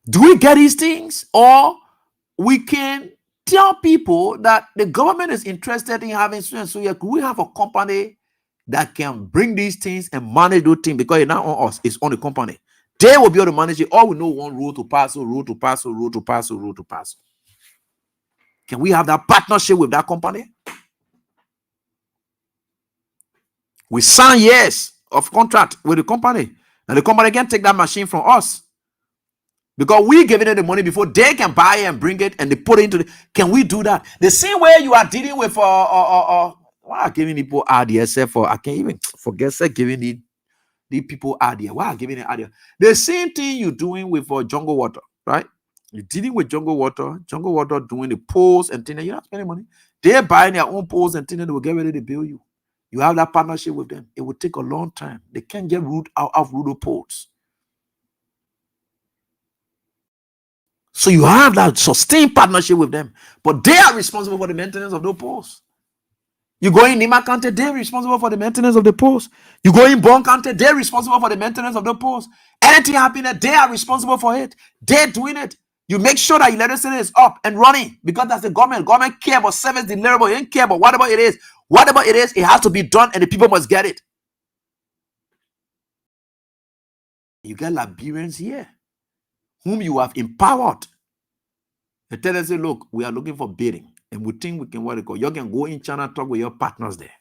Do we get these things? Or we can tell people that the government is interested in having students. So could we have a company that can bring these things and manage those things? Because it's not on us, it's on the company. They will be able to manage it. All we know one rule to pass, rule to pass, rule to pass, rule to pass. Can we have that partnership with that company? We sign years of contract with the company. And the company can take that machine from us. Because we giving them the money before they can buy it and bring it and they put it into the. Can we do that? The same way you are dealing with why giving people idea except for I can't even forget say giving the people idea. Why giving the idea? The same thing you're doing with jungle water, right? You're dealing with jungle water doing the poles and things. You're not spending money. They're buying their own poles and things. They will get ready to bill you. You have that partnership with them. It will take a long time. They can't get root out of root poles. So you have that sustained partnership with them, but they are responsible for the maintenance of those poles. You go in Nima County, they're responsible for the maintenance of the poles. You go in Bon County, they're responsible for the maintenance of the poles. Anything happening, they are responsible for it. They're doing it. You make sure that electricity is up and running because that's the government. Government care about service deliverable. They don't care about whatever it is. Whatever it is, it has to be done and the people must get it. You get Liberians here whom you have empowered. They tell us, say, look, we are looking for bidding. And we think we can what it call. You can go in China, talk with your partners there.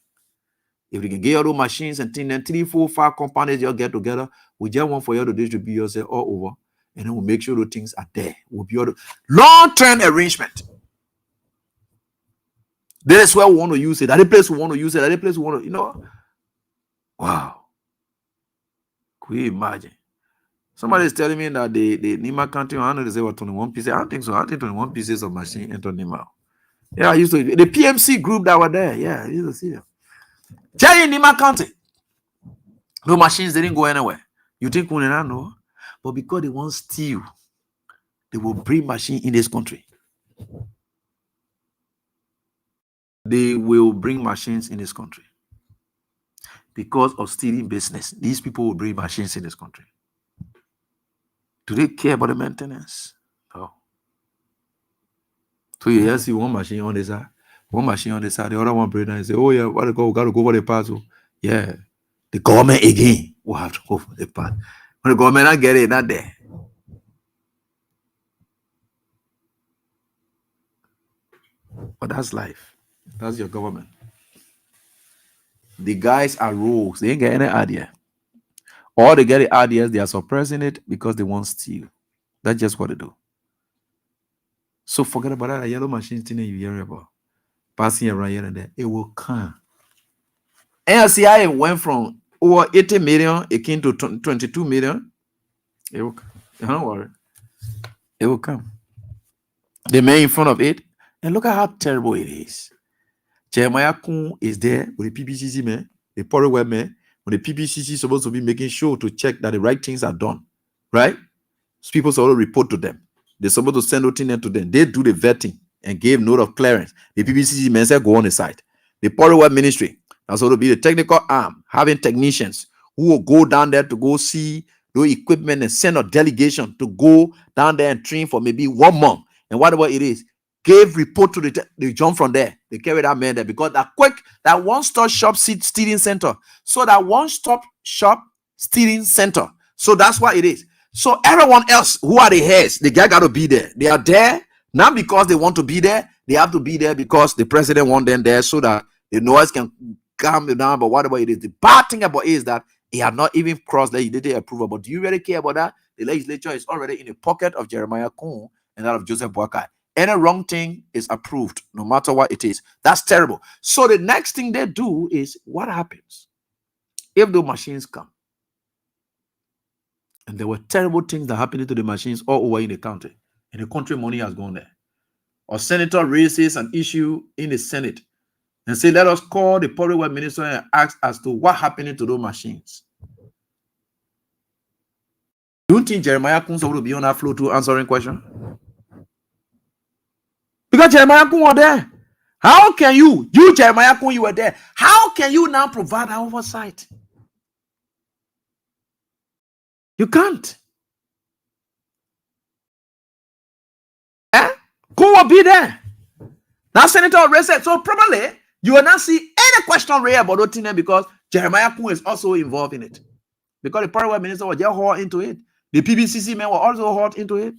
If you can get your own machines and things, then 3, 4, 5 companies you get together, we just want for you to distribute yourself all over. And then we'll make sure those things are there. We'll be able to long-term arrangement. That is where we want to use it. That place we want to use it. That place we want to, Wow. Could you imagine? Somebody is telling me that the Nima County, I know they say what 21 pieces. I don't think so. I think 21 pieces of machine enter Nima. Yeah, I used to the PMC group that were there. Yeah, I used to see them. Jay in Nima County. No machines, they didn't go anywhere. You think we don't know? But because they want steel, they will bring machine in this country. They will bring machines in this country. Because of stealing business, these people will bring machines in this country. Do they care about the maintenance? No. So you see one machine on this side, the other one break down and say, oh yeah, we gotta go for the parts. Yeah. The government again will have to go for the part. When the government not get it, not there. But that's life. That's your government. The guys are rogues. They ain't get any idea. Or they get the ideas, they are suppressing it because they want steal. That's just what they do. So forget about that yellow machine thing you hear about. Passing around here and there. It will come. NCI went from over 80 million, it came to 22 million. It will come. Don't worry. It will come. The man in front of it. And look at how terrible it is. Jeremiah Kun is there with the PPCC man, the Power Web man. When the PPCC is supposed to be making sure to check that the right things are done, right? So people supposed to report to them. They're supposed to send out in to them. They do the vetting and gave note of clearance. The PPCC men said go on the site. The Power Web Ministry that's supposed to be the technical arm, having technicians who will go down there to go see the equipment and send a delegation to go down there and train for maybe 1 month and whatever it is. Gave report to they jump from there. They carry that man there because that one-stop shop stealing center. So that one-stop shop stealing center. So that's what it is. So everyone else who are the heads, the guy got to be there. They are there not because they want to be there. They have to be there because the president want them there so that the noise can calm down. But whatever it is, the bad thing about it is that he had not even crossed that he didn't approve. But do you really care about that? The legislature is already in the pocket of Jeremiah Kun and that of Joseph Boakai. Any wrong thing is approved, no matter what it is. That's terrible. So the next thing they do is what happens if the machines come? And there were terrible things that happened to the machines all over in the country. And the country money has gone there. Or senator raises an issue in the Senate and say, let us call the public works minister and ask as to what happened to those machines. Do you think Jeremiah Kun will be on that floor to answering question? Because Jeremiah Kun was there. How can you Jeremiah Kun, you were there. How can you now provide that oversight? You can't. Kun will be there. Now Senator already said, so probably you will not see any question raised about Otine because Jeremiah Kun is also involved in it. Because the Power Minister was just hauled into it. The PBCC men were also hauled into it.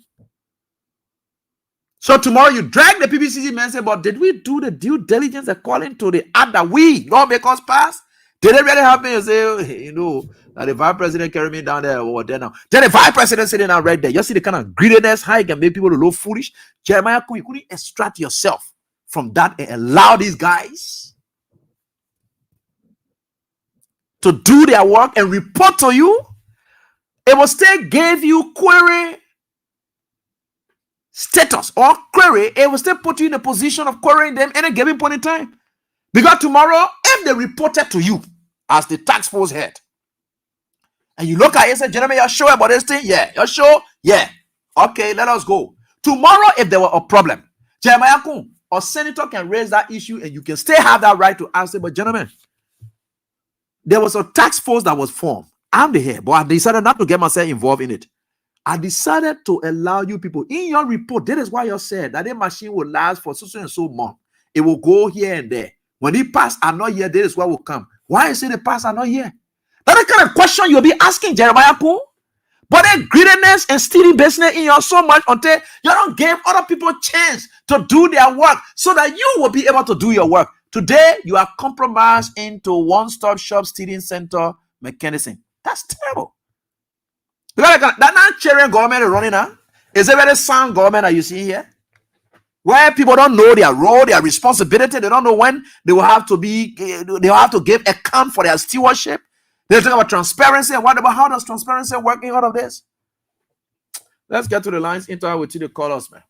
So tomorrow you drag the PBCC men and say, but did we do the due diligence according to the act that we lawmakers pass? Did it really happen? You say, Now the vice president carry me down there over there now. Then the vice president sitting down right there. You see the kind of greediness, how you can make people to look foolish. Jeremiah, you couldn't extract yourself from that and allow these guys to do their work and report to you. It will still give you query status or query. It will still put you in a position of querying them at a given point in time. Because tomorrow, if they reported to you as the task force head, and you look at it and say, Jeremy, you're sure about this thing? Yeah. You're sure? Yeah. Okay, let us go. Tomorrow, if there were a problem, Jeremiah Kun or senator can raise that issue and you can still have that right to ask it. But gentlemen, there was a task force that was formed. I'm the head, but I decided not to get myself involved in it. I decided to allow you people in your report. That is why you said that the machine will last for so and so months. It will go here and there. When it pass, I'm not here. That is what will come. Why is it the pass? I'm not here. That's the kind of question you'll be asking Jeremiah Kun. But the greediness and stealing business in you so much until you don't give other people a chance to do their work so that you will be able to do your work. Today, you are compromised into one-stop shop stealing center mechanism. That's terrible. That not cheering government is running now. Is a very sound government that you see here, where people don't know their role, their responsibility. They don't know when they will have to be. They will have to give account for their stewardship. They talk about transparency and what about how does transparency work in all of this? Let's get to the lines. Interact with you, the callers, man.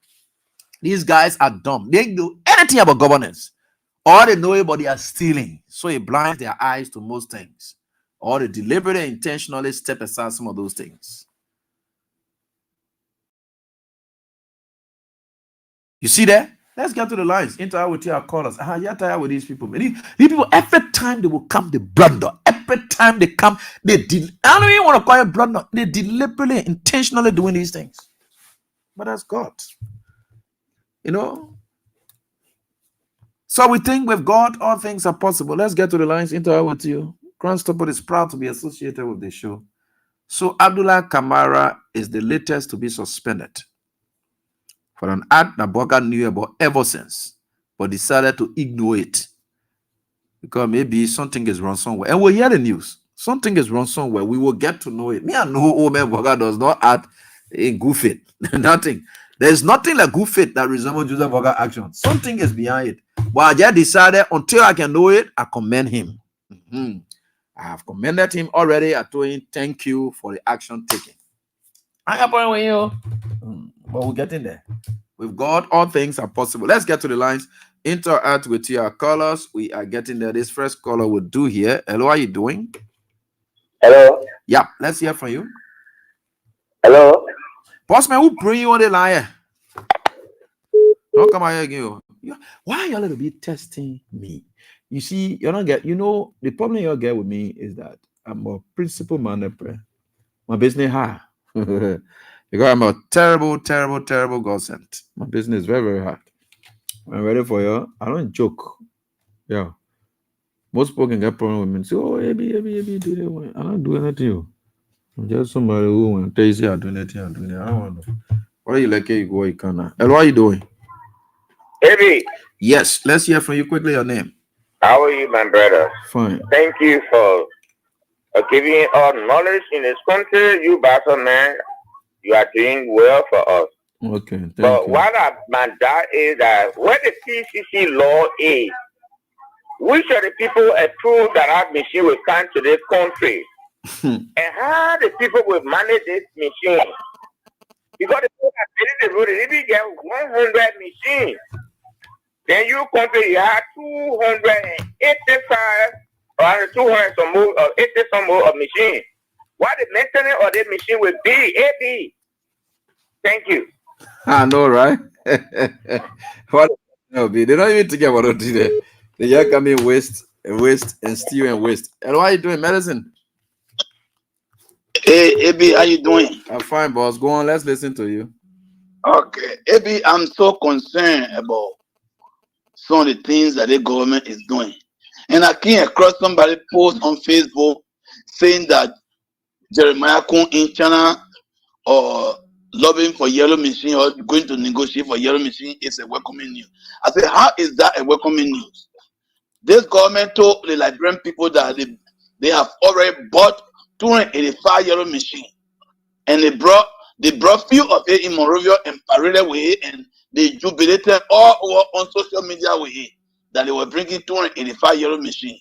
These guys are dumb. They know anything about governance. All they know about they are stealing. So it blinds their eyes to most things. Or they deliberately intentionally step aside some of those things. You see that? Let's get to the lines. Interact with your callers. You're tired with these people. These people, every time they will come, they blunder. Every time they come, I don't even want to call it blunder. They deliberately, intentionally doing these things. But that's God. You know? So we think with God, all things are possible. Let's get to the lines. Interact with you. Grand Stopper is proud to be associated with the show. So Abdullah Kamara is the latest to be suspended for an act that Boga knew about ever since, but decided to ignore it because maybe something is wrong somewhere. And we'll hear the news. Something is wrong somewhere. We will get to know it. Me, I know old man Boga does not act in good faith. Nothing. There's nothing like good faith that resembles Joseph Boga action. Something is behind it. But I just decided until I can know it, I commend him. I have commended him already. I told him thank you for the action taken. I have point with you. But we're getting there. With God, all things are possible. Let's get to the lines. Interact with your callers. We are getting there. This first caller will do here. Hello, how are you doing? Hello. Yeah, let's hear from you. Hello. Bossman, who bring you on the line? Don't come out here again. Why are you a little bit testing me? You see, you're not get. You know, the problem you'll get with me is that I'm a principal man. My business high. Because I'm a terrible godsend. My business is very, very hard. I'm ready for you. I don't joke. Yeah. Most people can get problem with me and say, oh, Abby, do that. I don't do anything. I'm just somebody who want to tell you, say, I'm doing it. I don't want to. What are you like? You go, you can. Hello, what are you doing? Abby. Yes, let's hear from you quickly. Your name. How are you, my brother? Fine. Thank you for giving us knowledge in this country. You battle man. You are doing well for us. Okay, thank but you. what my doubt is that when the PCC law is, which of the people approve that our machine will come to this country? And how the people will manage this machine? Because the people that build the road, if you get 100 machines, then you country you have 285 or 200 some more, 80 some more of machines. What the maintenance of this machine will be, AB. Thank you. I know, right? What be? They don't even think about it today. They just come in waste, and steal and waste. And why are you doing medicine? Hey, AB, how you doing? I'm fine, boss. Go on, let's listen to you. Okay, AB, I'm so concerned about some of the things that the government is doing. And I came across somebody post on Facebook saying that Jeremiah Kun in China or lobbying for yellow machine or going to negotiate for yellow machine is a welcoming news. I said, how is that a welcoming news? This government told the Liberian people that they have already bought 285 yellow machine, and they brought few of it in Monrovia and paraded with it, and they jubilated all over on social media with it that they were bringing 285 yellow machine.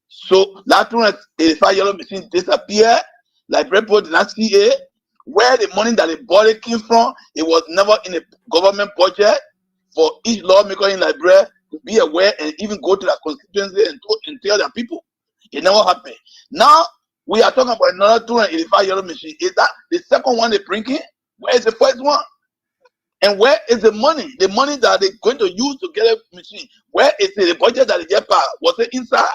So that 285 yellow machine disappeared. Like people did not see it. Where the money that they bought it came from, it was never in a government budget for each lawmaker in Liberia to be aware and even go to their constituency and tell their people. It never happened. Now we are talking about another 285 yellow machine. Is that the second one they're bringing? Where is the first one? And where is the money? The money that they're going to use to get a machine. Where is it? The budget that they get passed? Was it inside?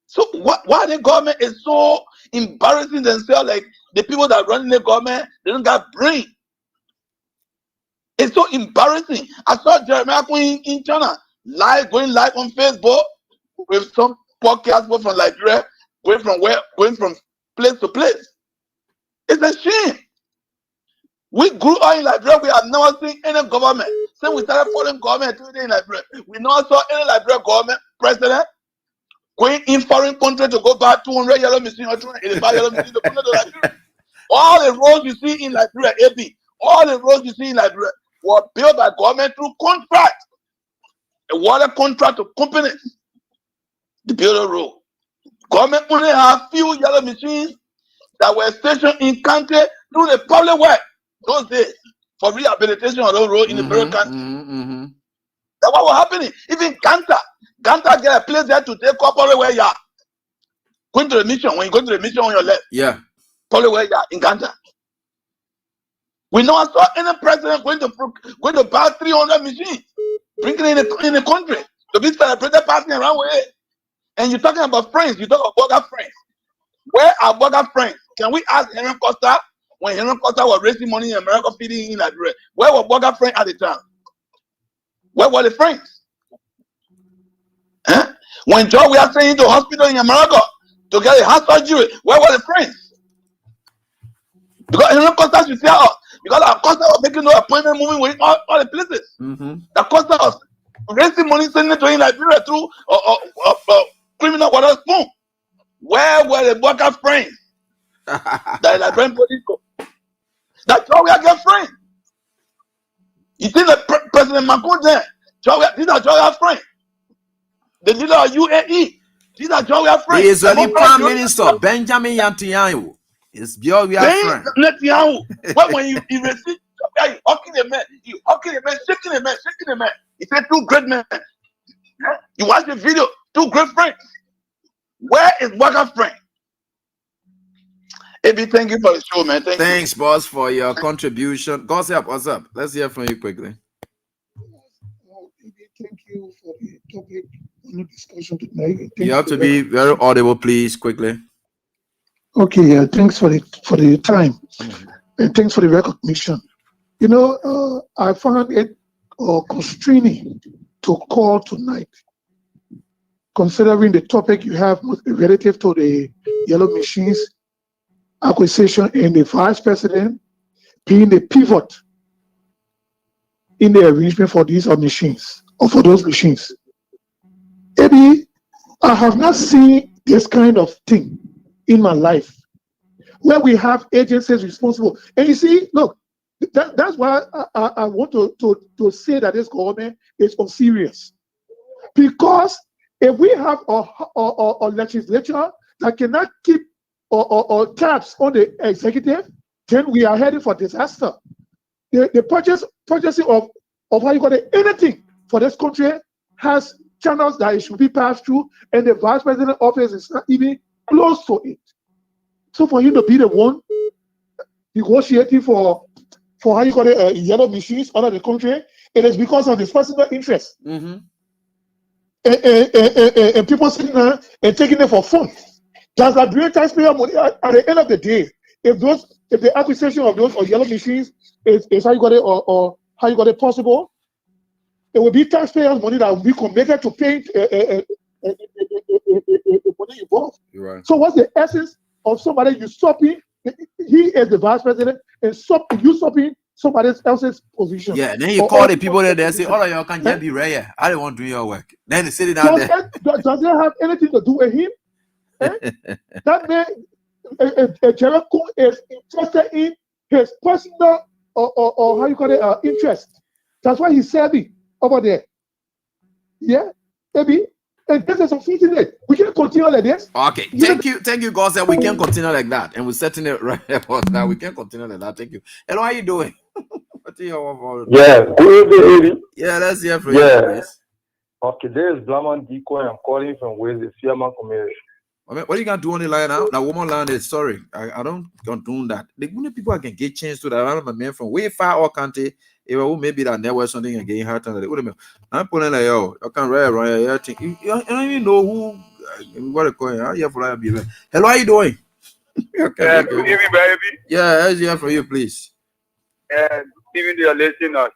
So why the government is so embarrassing themselves? Like the people that run the government, they don't got brain. It's so embarrassing. I saw Jeremiah Queen in China going live on Facebook with some podcast from Liberia, going from place to place. It's a shame. We grew up in Liberia. We have never seen any government. Since we started following government in Liberia, we never saw any Liberia government president going in foreign country to go buy 200 yellow machine or 285 yellow machine to come to Liberia. All the roads you see in Liberia, all the roads you see in Liberia were built by government through contract. A water contract to companies to build a road. Government only have few yellow machines that were stationed in country through the public work those days for rehabilitation of those roads in the very country. That's what was happening. Even Ganta get a place there to take up all the way here. Going to the mission, when you go to the mission on your left. Yeah. All the way here in Ganta. We never saw any president going to buy 300 machines, bringing it in the country to be celebrated passing around with it. And you're talking about friends, you talk about burger friends. Where are burger friends? Can we ask Henry Costa when Henry Costa was raising money in America, feeding in Liberia? Where were burger friends at the time? Where were the friends? Huh? When Joe we are sending to hospital in America to get a heart surgery, where were the friends? Because Henry Costa should tell us, because our Costa was making no appointment moving with all the places. The Costa was raising money, sending it to in Liberia through criminal water spoon. Where were the burger friends? That Liberian police go. That's how we are getting friends. You think the President Macron there? These are Georgia's friends. The leader of UAE. These are Georgia's friends. The Israeli Prime Minister Benjamin Netanyahu is Georgia's friend. Netanyahu. When you receive, you hugging the man, shaking the man. He said 2 great men. You watch the video, 2 great friends. Where is Waga's friend? AB, thank you for the show, man. Thanks, boss, for your contribution. Gossip, what's up? Let's hear from you quickly. Thank you for the topic on the discussion tonight. You have to be very audible, please, quickly. Okay, yeah, thanks for the time, and thanks for the recognition. You know, I found it constraining to call tonight, considering the topic you have relative to the yellow machines acquisition and the vice president being the pivot in the arrangement for these machines or for those machines. Maybe I have not seen this kind of thing in my life where we have agencies responsible. And you see, look, that's why I want to say that this government is unserious. Because if we have a legislature that cannot keep tabs on the executive, then we are heading for disaster. The purchasing of how you call it, anything for this country has channels that it should be passed through, and the vice president office is not even close to it. So for you to be the one negotiating for how you call it, yellow machines out of the country, it is because of his personal interest. And people sitting there and taking it for fun. Does that bring taxpayer money at the end of the day? If the acquisition of those yellow machines is how you got it or how you got it possible, it will be taxpayers' money that will be committed to paying the money involved. Right. So what's the essence of somebody usurping? He is the vice president and usurping somebody else's position. Yeah, then you call the people there, they say, all of y'all can just be rare. I don't want to do your work. Then they sit down there. Does it have anything to do with him? That means a Jericho is interested in his personal or how you call it interest. That's why he's serving over there. Yeah, maybe. And this is unfortunate. We can't continue like this. Okay, thank you, God. Said we can continue like that, and we're setting it right about that. We can continue like that. Thank you. Hello, how you doing? Yeah, good. Yeah, let's hear from you, please. Okay, there is Blaman Diko, and I'm calling from Wales, the Fiaman community. I mean, what are you gonna do on the line now? Now, woman line is sorry. I don't do that. The only people I can get chance to that. I'm a man from way far or country. If maybe that never something again hurt on the I'm pulling like yo, I can't write around here. You don't even know who what a coin. How you for be? Hello, how you doing? Yeah, good evening, baby. Yeah, let's hear from you, please. And even your listeners.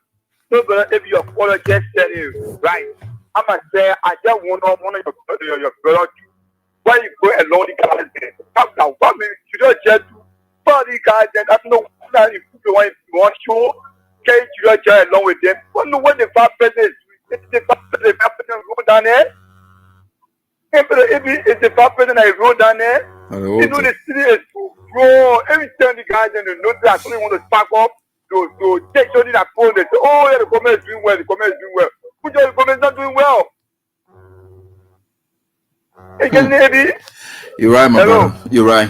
So, but if your follower just said it right, I'm gonna say I just want one of your brother. Why you go along the garden? Come down, 1 minute. You don't just do body garden. I don't know that if you want show. Can you don't just along with them? But no, when the five president is the five president go down there. If the five president is roll down there, you know the city is too grow. Every time the garden, you know that somebody want to spark up to take something that phone. They say, oh yeah, the government is doing well. The government is doing well. Who just the government is not doing well? You're right, my brother. You're right.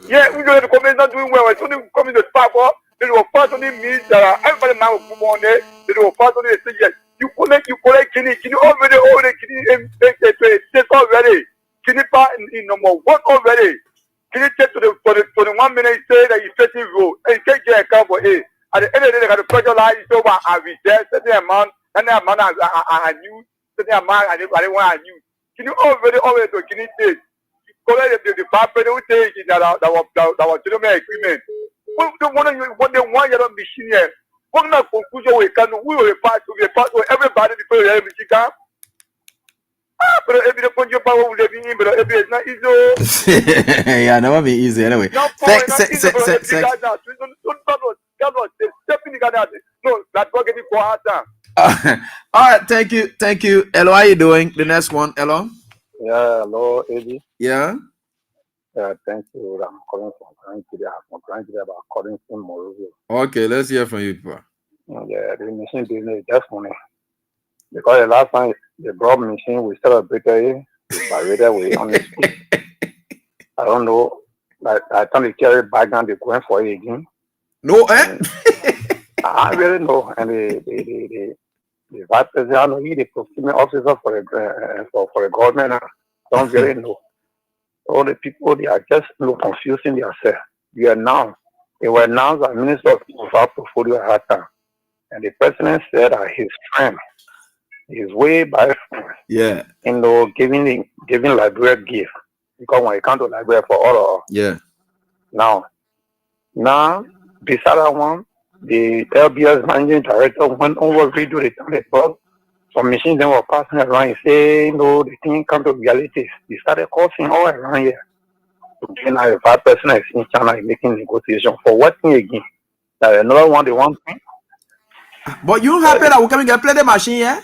Yeah, we know the government is not doing well. It's only coming to spark up. They will pass on the means that everybody now will come on there. They will pass on the say yes. You collect Guinea already, Guinea take already. Guinea part in number one already. Guinea take to the 1 minute say that you facing road and take your account for it. At the end of the day, they got the pressure line is over and we there, certain amount, and the amount I knew, certain amount I didn't want to use. Guinea already to Guinea take. Collect the five who take it that was gentleman agreement. What they want your machine here. What not conclusion we can we will pass to everybody before the machine come. But every point you power will be in, but every is not easy. Yeah, never be easy anyway. No, all right, thank you. Hello, how you doing? The next one, hello. Yeah, hello, Eddie. Yeah. Thank you. I'm calling from Nigeria about calling from Morovia. Okay, let's hear from you, bro. Yeah, the machine business just money. Because the last time they brought machine, we celebrated it. We honestly, I don't know. Like I think they carry back down, they're going for it again. No, I really know. And the vice president, I know he the procurement officer for the government. I don't really know. All the people, they are just confusing themselves. They were announced as Minister of our portfolio at that time. And the president said that his friend, his way by friend, giving library gift. Because when it comes to library for all of us. Now, beside that one, the LBS managing director went over video the report. Some machines then were passing around and say, no, the thing come to reality. They started causing all around here. Again, a bad person is in China making negotiation for what thing again? Now another one, the one thing. But you happy that we can play the machine, yeah?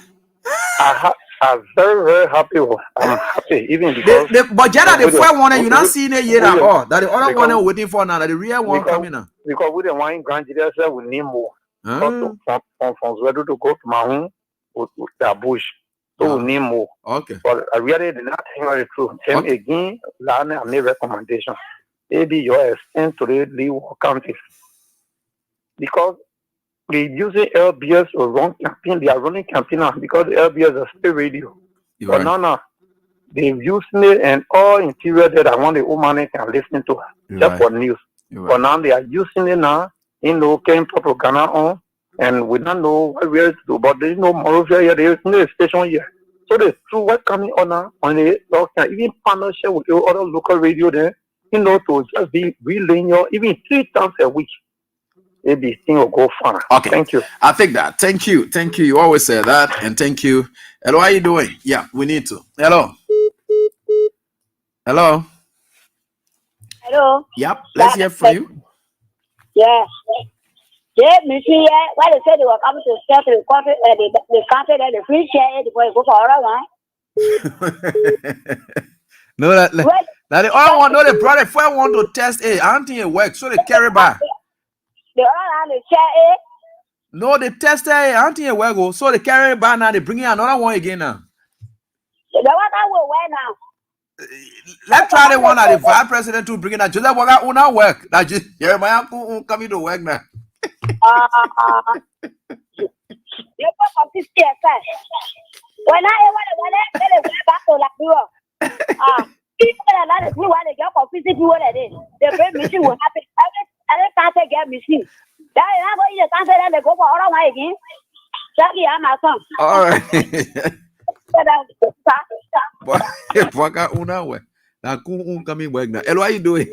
I'm very, very happy. I'm happy, even because but Jada, the first one you're not seeing it yet at all. That the other one I'm waiting for now, that the real one coming now. Because we the one in Grand Nigeria said we need more. From Zwedo to go to Mahon with the bush. So we need more. Okay. But I really did not think the truth. Then again, I made recommendation. Maybe your extent to the leave counties. Because they using LBS or wrong campaign, they are running campaign now because the LBS is still radio. But no, they're using it and all interior that I want the woman can listen to just for news. But now they are using it now, came propaganda on, and we don't know what we are to do. But they know Morovia here, there is no station here. So the true what's coming on now, when they can even partnership with your other local radio there, to just be relaying even 3 times a week. Maybe thing will go far. Okay. Thank you. I think that. Thank you. You always say that, and thank you. Hello, how you doing? Yeah, we need to. Hello. Hello. Yep. Let's hear from you. Yeah. Yeah, me see. Why they say they were coming to start the country, the country that the free share, the boy go for all right. No, that the other one, no, they brought it for one to test. I don't think it works. So they carry back. The other the chair, No, they test it. I don't think it works. So they carry it back now. They bring in another one again now. the one I will wear now. Let's try the one that the vice president to bring in. That Joseph Waga will not work. That just Jeremiah coming to work now. You go from 50 first. When I want to back to la people are not as new when they get for 50 people that is. The great machine will happen. Every can't get machine. That is not what you can't say that they go for all of my again. Jackie, I'm my son. All right. Waka una work. Now coming work now. Hello, how you doing?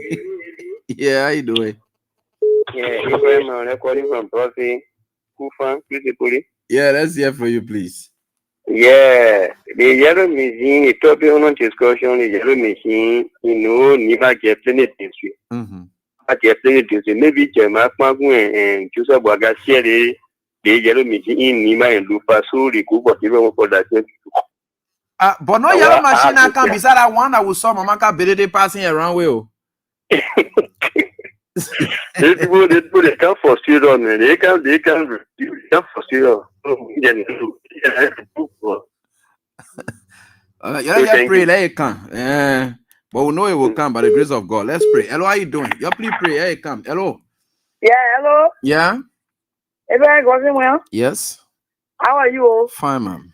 Yeah, how you doing? Yeah, Ibrahim, I'm calling from Profi. Kufan, please. Yeah, let's hear from you, please. Yeah, the yellow machine, the topic on discussion, the yellow machine, never get anything. I get anything. Maybe Jeremiah and Joseph Waga share the yellow machine in Nima and Lupa, so the cook was even for that. But no yellow machine I can beside that one that we saw Mamaka Bedede passing around with. They can't forsake on it. They can't forsake on. Yeah, pray, let it come. But we know it will come by the grace of God. Let's pray. Hello, how you doing? You please pray. Here it come. Hello. Yeah, hello. Yeah. Everybody going well? Yes. How are you? Fine, ma'am.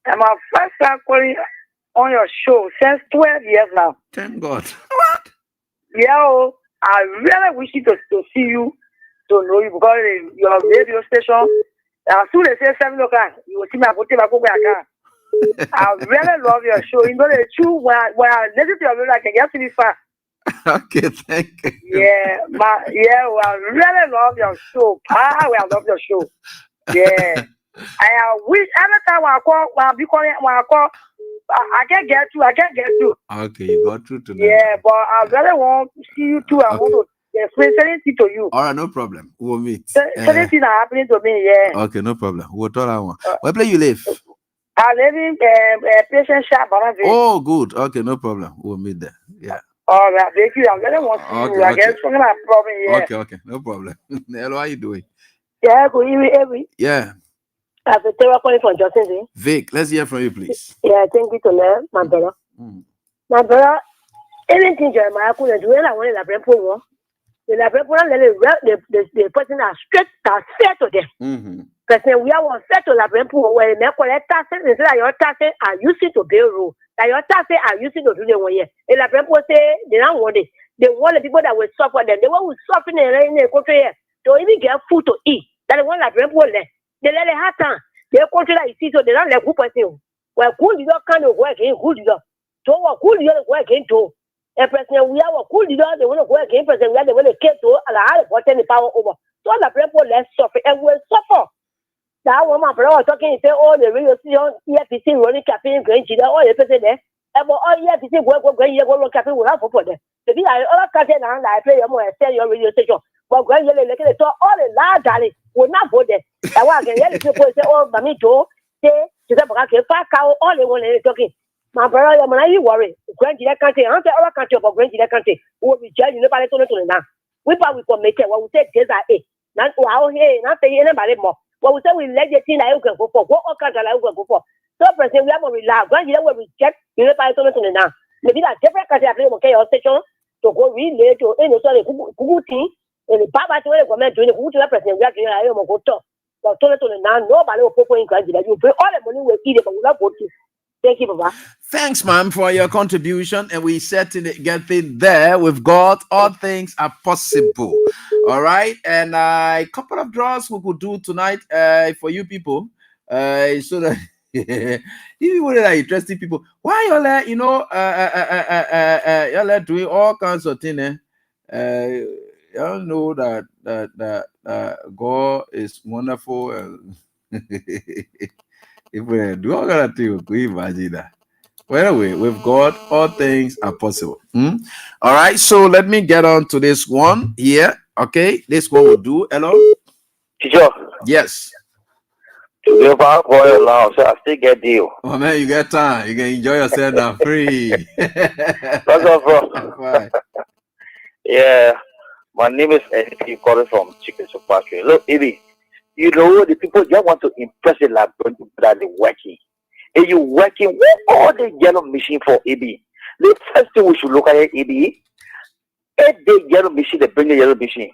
I'm my first time calling on your show since 12 years now. Thank God. What? Yeah, I really wish to see you, to know you, because your radio station, as soon as they say 7 o'clock, you will see me put back over again. I really love your show. You know the truth, when I listen to your radio, I can get to be far. Okay, thank you. Yeah, I really love your show. I love your show. Yeah. I wish every time I call, I can't get through. Okay, you got through tonight. Yeah, but I really want to see you too. I want to explain something to you. All right, no problem. We'll meet. Certain things are happening to me, yeah. Okay, no problem. We'll talk that one. Where place you live? I live in patient shop. Oh, good. Okay, no problem. We'll meet there. Yeah. All right, thank you. I really want to see you. I guess something like problem, yeah. Okay, no problem. Hello, how you doing? Yeah, good evening, Yeah. As a terror calling from Johnson. Vic, let's hear from you, please. Yeah, thank you to learn, my brother. My brother, anything Jeremiah couldn't do, I wanted to bring for the person are straight, are fair to them. Because we are one fair to the Brempo where they collect taxes, and say your taxes are used to build rule. That your taxes are used to do the 1 year. And the Brempo say they don't want it. They want the people that will suffer them. They want to suffer in the country here. They even get food to eat. That the one that Brempo left. They let it happen. They country that you see, so they don't let who person. Well, cool you don't kind of work in, good you don't. So what cool you don't work into. A person we have a cool you don't, they want to work in, person where they want to get to, and I have the power over. So the people less suffer and will suffer. That one, my brother was talking, he said, oh, the radio station, EFPC running campaign, going to all the person there. And all EFPC work, going to go campaign will have for them. The thing I all country now, I play your more, sell your radio station. But going to look at all the large darling will not go there. I want to hear the people say, oh, Mammy Joe, say, to the back, all they want to talking. My brother, I'm not worried. Going to that country, I'm our country, but going to that country, will be judged, nobody told it now. We probably commit it, what we say, this are it. Not out here, not saying anybody more. What we say, we let the thing I can go for, what all country I can go for. So, person, we have to rely. Going to that, we reject, nobody told it now. Maybe that different country, I play, okay, your station, to go relay to any sort of good thing. And the Papa to the government doing the good president, we are doing a go talk. But told it now, nobody will put in country that you pay all the money we eat, but we not go to. Thank you, Papa. Thanks, ma'am, for your contribution. And we certainly get it there. With God, all things are possible. All right. And a couple of draws we could do tonight for you people. So that you were like interesting people. Why y'all let, y'all doing all kinds of things? Y'all know that God is wonderful. If we do all that thing, we imagine that. Well, anyway, with God, all things are possible. All right, so let me get on to this one here. Okay, this one will do. Hello? Teacher. Yes. Today, for oil now, so I still get deal. Oh man, you get time. You can enjoy yourself now, free. That's all, bro. Fine. Yeah, my name is Eddie, calling from Chicken Super Trade. Look, Eddie, you know the people just want to impress the lab that they're working. And you working with all the yellow machine for EB. The first thing we should look at it, EB, if the yellow machine, they bring the yellow machine.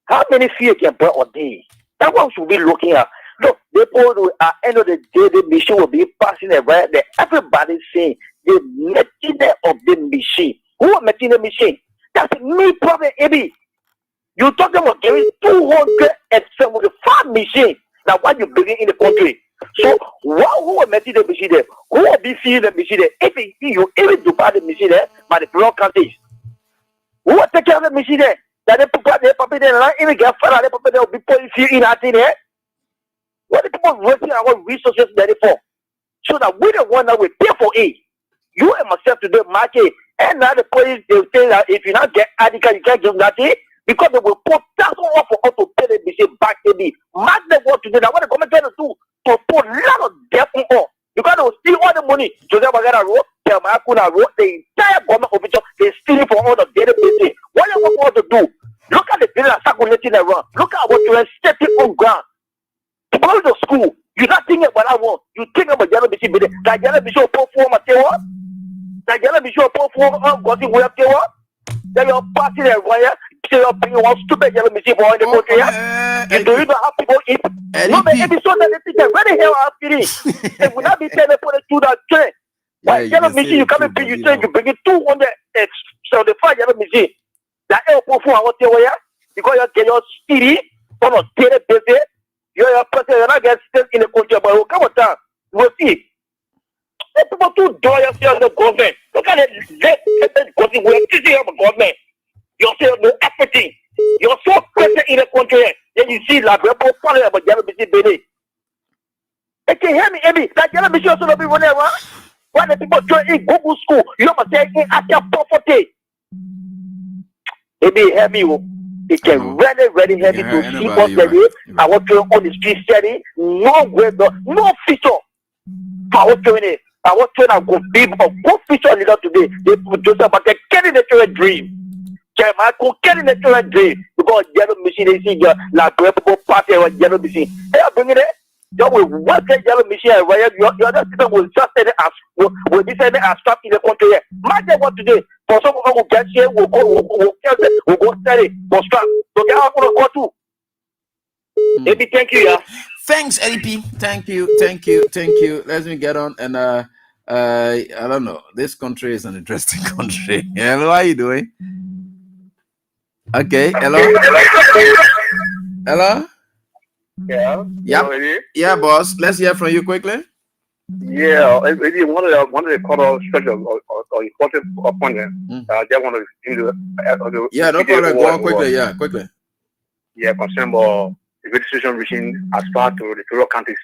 How many feet can burn a day? That one should be looking at. Look, the people at the end of the day, the machine will be passing around there. Everybody's saying the maintenance of the machine. Who are maintaining the machine? That's me problem, EB. You talking about giving 275 machines. Now, what you bringing in the country? So, who will maintain the machine there? Who will be feeding the machine there? If you even to buy the machine there, by the block countries, who will take care of the machine there? That they put their puppy there, and even get further, they put there, be putting feed in that thing there. What the people working our resources there for? So that we the one that will pay for it. You and myself to the market, and now the police, they say that if you not get Adika, you can't give nothing. Because they will put that's all for us to pay the machine back to me. Mark the work today. Now what the government trying to do to put a lot of debt on all. Because they will steal all the money. Joseph Bagara Road, Telmakuna Road, the entire government official is stealing for all the database. What do you want to do? Look at the data circulating around. Look at what you are stepping on ground. To go to school, you're not thinking about that one. You think about yellow machine, but that yellow machine will perform at the one. That yellow machine will perform on Gossip Way up the one. Then you're passing a wire. You're bringing one stupid yellow machine for all the country. You don't even have people eat. No, but if it's so that they think very hell out it. They will not be telling for the 2 that train. Why yellow machine you come and pay, you say you bring it 275 yellow machine. That airport for our wire because you get your city on a database. You're not get still in the country, but will come down. We'll see. The people too draw yourself the government. Look at it. We're teaching the government. You're saying no everything. You're so present in the country. Then you see like we're falling about yellow machine baby. They can hear me, Amy. That yellow machine also not be running around. Why the people join in Google school? You know what I'm saying? At your property. Amy, hear me. It can really help me to see what's ready. I want to on the street steady. No way, no feature. I want to it. I want to go big or go feature leader today. They put just about the getting the children dream. Jeremiah go getting the children dream. Because yellow machine is in your like people party with yellow machine. Hey, I bring it there. You will work that yellow machine and where your other people will just say it as will be saying as stop in the country. Imagine what today. For some of them will get here, we'll go study, we'll stop. So get out of go to. Maybe thank you, yeah. Thanks, LP. Thank you. Let me get on and I don't know. This country is an interesting country. Hello, how are you doing? Okay, hello. Yeah. Yeah, boss. Let's hear from you quickly. Yeah, maybe one of the core structure or important component. I just want to do yeah, no problem. Go on quickly. Yeah, quickly. Yeah, concern about the registration machine as far to the rural counties.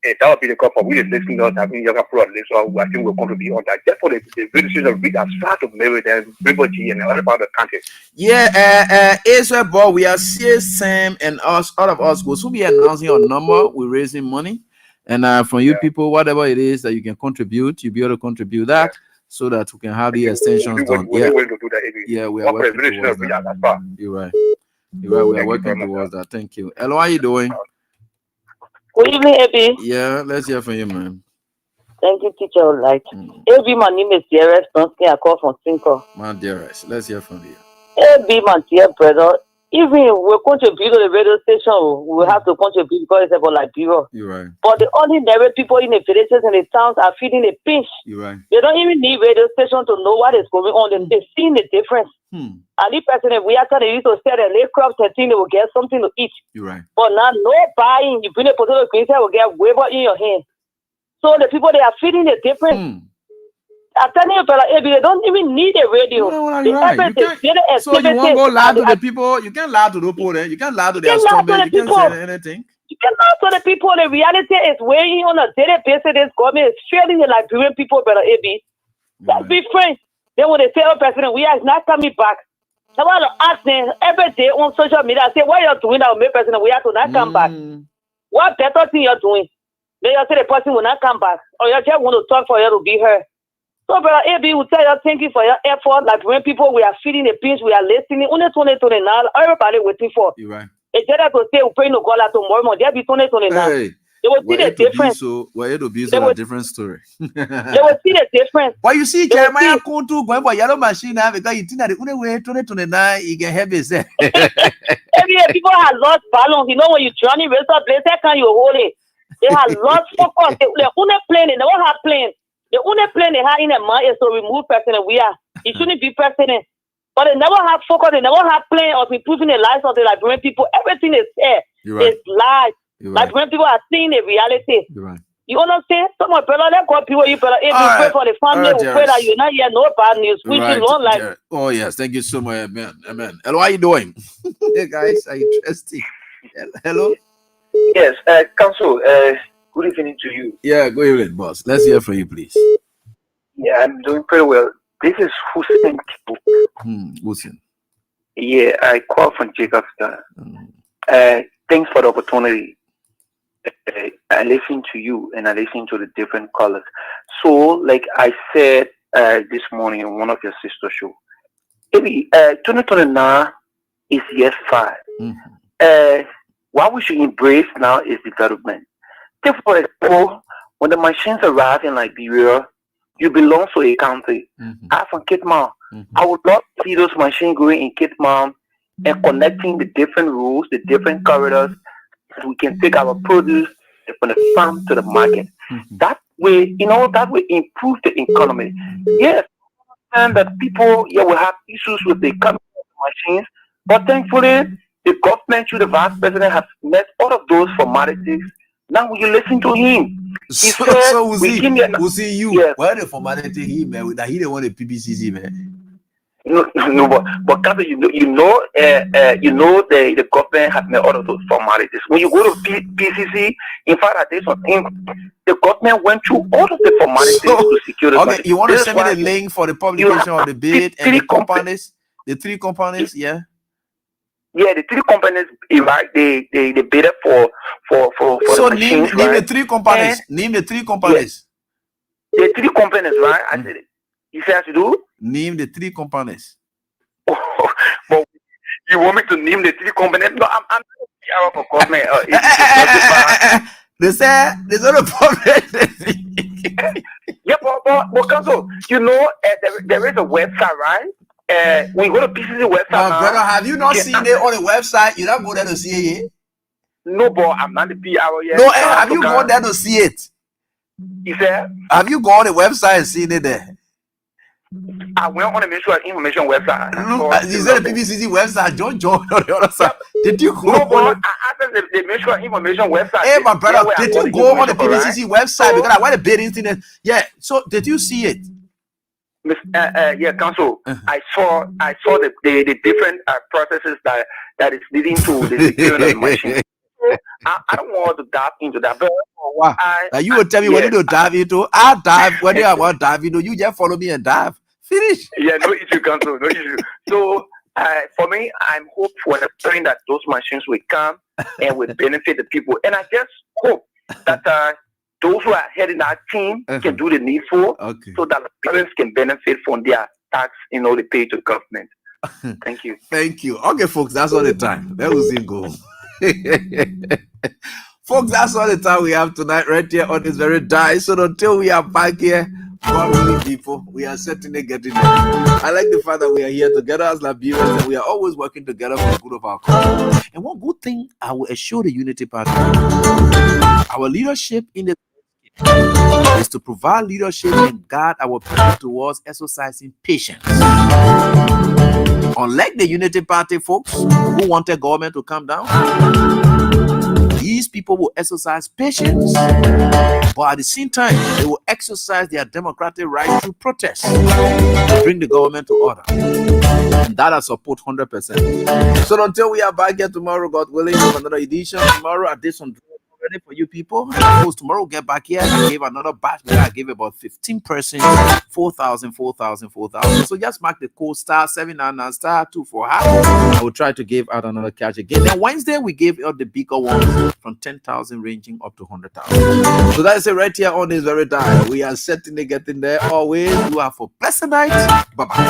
And that would be the call for we listening to having younger products. So I think we'll contribute on that. Just for the registration as far to maybe then everybody and other part of the country. Yeah, Israel, boy, we are seeing Sam and us, all of us will soon be announcing your number. We're raising money. And from you people, whatever it is that you can contribute, you'll be able to contribute that so that we can have the extensions done. Yeah, we are working towards that. You're right. We are working towards that. Thank you. Hello, how are you doing? Good evening, Abby. Yeah, let's hear from you, man. Thank you, teacher. Abby, my name is Darius. I call from Cinco. Man, Darius, let's hear from you. Abby, my dear brother. Even if we contribute to the radio station, we have to contribute because it's about Liberia. You're right. But the ordinary people in the villages and the towns are feeling a pinch. You're right. They don't even need radio station to know what is going on. They're seeing the difference. And the person, if we actually used to sell the late crops and think they will get something to eat. You're right. But now, no buying. You bring a potato green, will get waiver in your hand. So the people, they are feeling the difference. I'm telling you, they don't even need a radio. So you want to go lie to the people? You can't lie to the people. You can't lie to their stomach. You can't say anything. You can lie to the people. The reality is weighing on a daily basis. This government is failing the Liberian people, brother AB. Let's be frank. Then when they say, President, we are not coming back. Someone ask them every day on social media, I say, why are you doing that with me, President? We have to not come back. What better thing you're doing? Then you say the person will not come back, or you just want to talk for you to be heard. So, brother AB will tell you thank you for your effort. Like when people we are feeding the pigs, we are listening. Only 2029, everybody waiting for. You're right. It's just to say we pray no God tomorrow morning. There be 2029. Hey, they will see the difference. Where it will be so a different story. They will see the difference. But you see, Jeremiah come to going for yellow machine now because you think that the only way 2029 you can have is people have lost balance. You know when you journey with a place, how can you hold it? They have lost focus. They only plane. They never have plane. The only plane they have in a mind is to remove president. We are. It shouldn't be president. But they never have focus. They never have plan of improving the lives of the Liberian people. Everything is there. Right. It's lies. Liberian people are seeing the reality. Right. You understand? Some of brother, let God people, you better pray for the family. We pray that you not hear no bad news. We should long life. Oh yes, thank you so much. Amen. Amen. Hello, how are you doing? Hey guys, are you interesting? Hello? Yes, Council, good evening to you. Yeah, good evening, boss. Let's hear from you, please. Yeah, I'm doing pretty well. This is Hussein Kibu. Hussein. Yeah, I call from Jacobstown. Thanks for the opportunity. I listen to you and I listen to the different colors. So, like I said this morning on one of your sister show, maybe 2029 is year 5. What we should embrace now is development. Take for example, when the machines arrive in Liberia, you belong to a country. I'm from Cape Town. I would love to see those machines going in Cape Town and connecting the different routes, the different corridors, so we can take our produce from the farm to the market. That way, that will improve the economy. Yes, and that people will have issues with the economy of the machines, but thankfully, the government through the vice president has met all of those formalities. Now you listen to him. He said, we'll see you. Yes. Why the formality he man? That he didn't want a PBCC man. No, but you know, the government has made all of those formalities. When you go to PCC, in fact, the government went through all of the formalities to secure the Okay, you want to send me the link for the publication of the bid and the companies, the 3 companies, yeah. Yeah, the 3 companies, right? They bid for so the machines, name the 3 companies. Name the 3 companies. Yeah. The 3 companies, right? I said, you said to do. Name the 3 companies. But you want me to name the 3 companies? No, I'm not out of government. They said there's not a problem. Yeah, but Council, there is a website, right? When you go to PCC website now, brother, have you not seen it on the website? You don't go there to see it. No, but I'm not the PR yet. No, have you gone there to see it? You said? Have you gone on the website and seen it there? I went on the information website. You said the PBCC website. Don't join on the other side. Did you go? No, but I asked the Ministry information website. Hey, my brother, did you go on the PBCC website? Because I want the bidding thing. Yeah. So did you see it? Yeah, Council. I saw the different processes that is leading to the securing of the machine. I don't want to dive into that, but you will tell me when you dive into. I'll dive when I want to dive into. You just follow me and dive. Finish. Yeah, no issue, Council. No issue. So for me, I'm hopeful and praying that those machines will come and will benefit the people. And I just hope that those who are heading our team can do the needful, so that the parents can benefit from their tax, they pay to government. Thank you. Thank you. Okay, folks, that's all the time. That was in go. Folks, that's all the time we have tonight, right here on this very day. So until we are back here, God willing, people, we are certainly getting there. I like the fact that we are here together as Liberians and we are always working together for the good of our country. And one good thing I will assure the Unity Party, our leadership in the is to provide leadership and guide our people towards exercising patience. Unlike the Unity Party folks who wanted government to come down, these people will exercise patience, but at the same time, they will exercise their democratic right to protest, to bring the government to order. And that I support 100%. So until we are back here tomorrow, God willing, with another edition tomorrow at this on ready for you people. And of course, tomorrow we'll get back here. I gave another batch. I gave about 15 persons 4,000. So just mark the code *799 *2 for her. I will try to give out another cash again. Then Wednesday we gave out the bigger ones from 10,000 ranging up to 100,000. So that's it right here on this very time. We are certainly getting there always. You have a blessed night. Bye bye.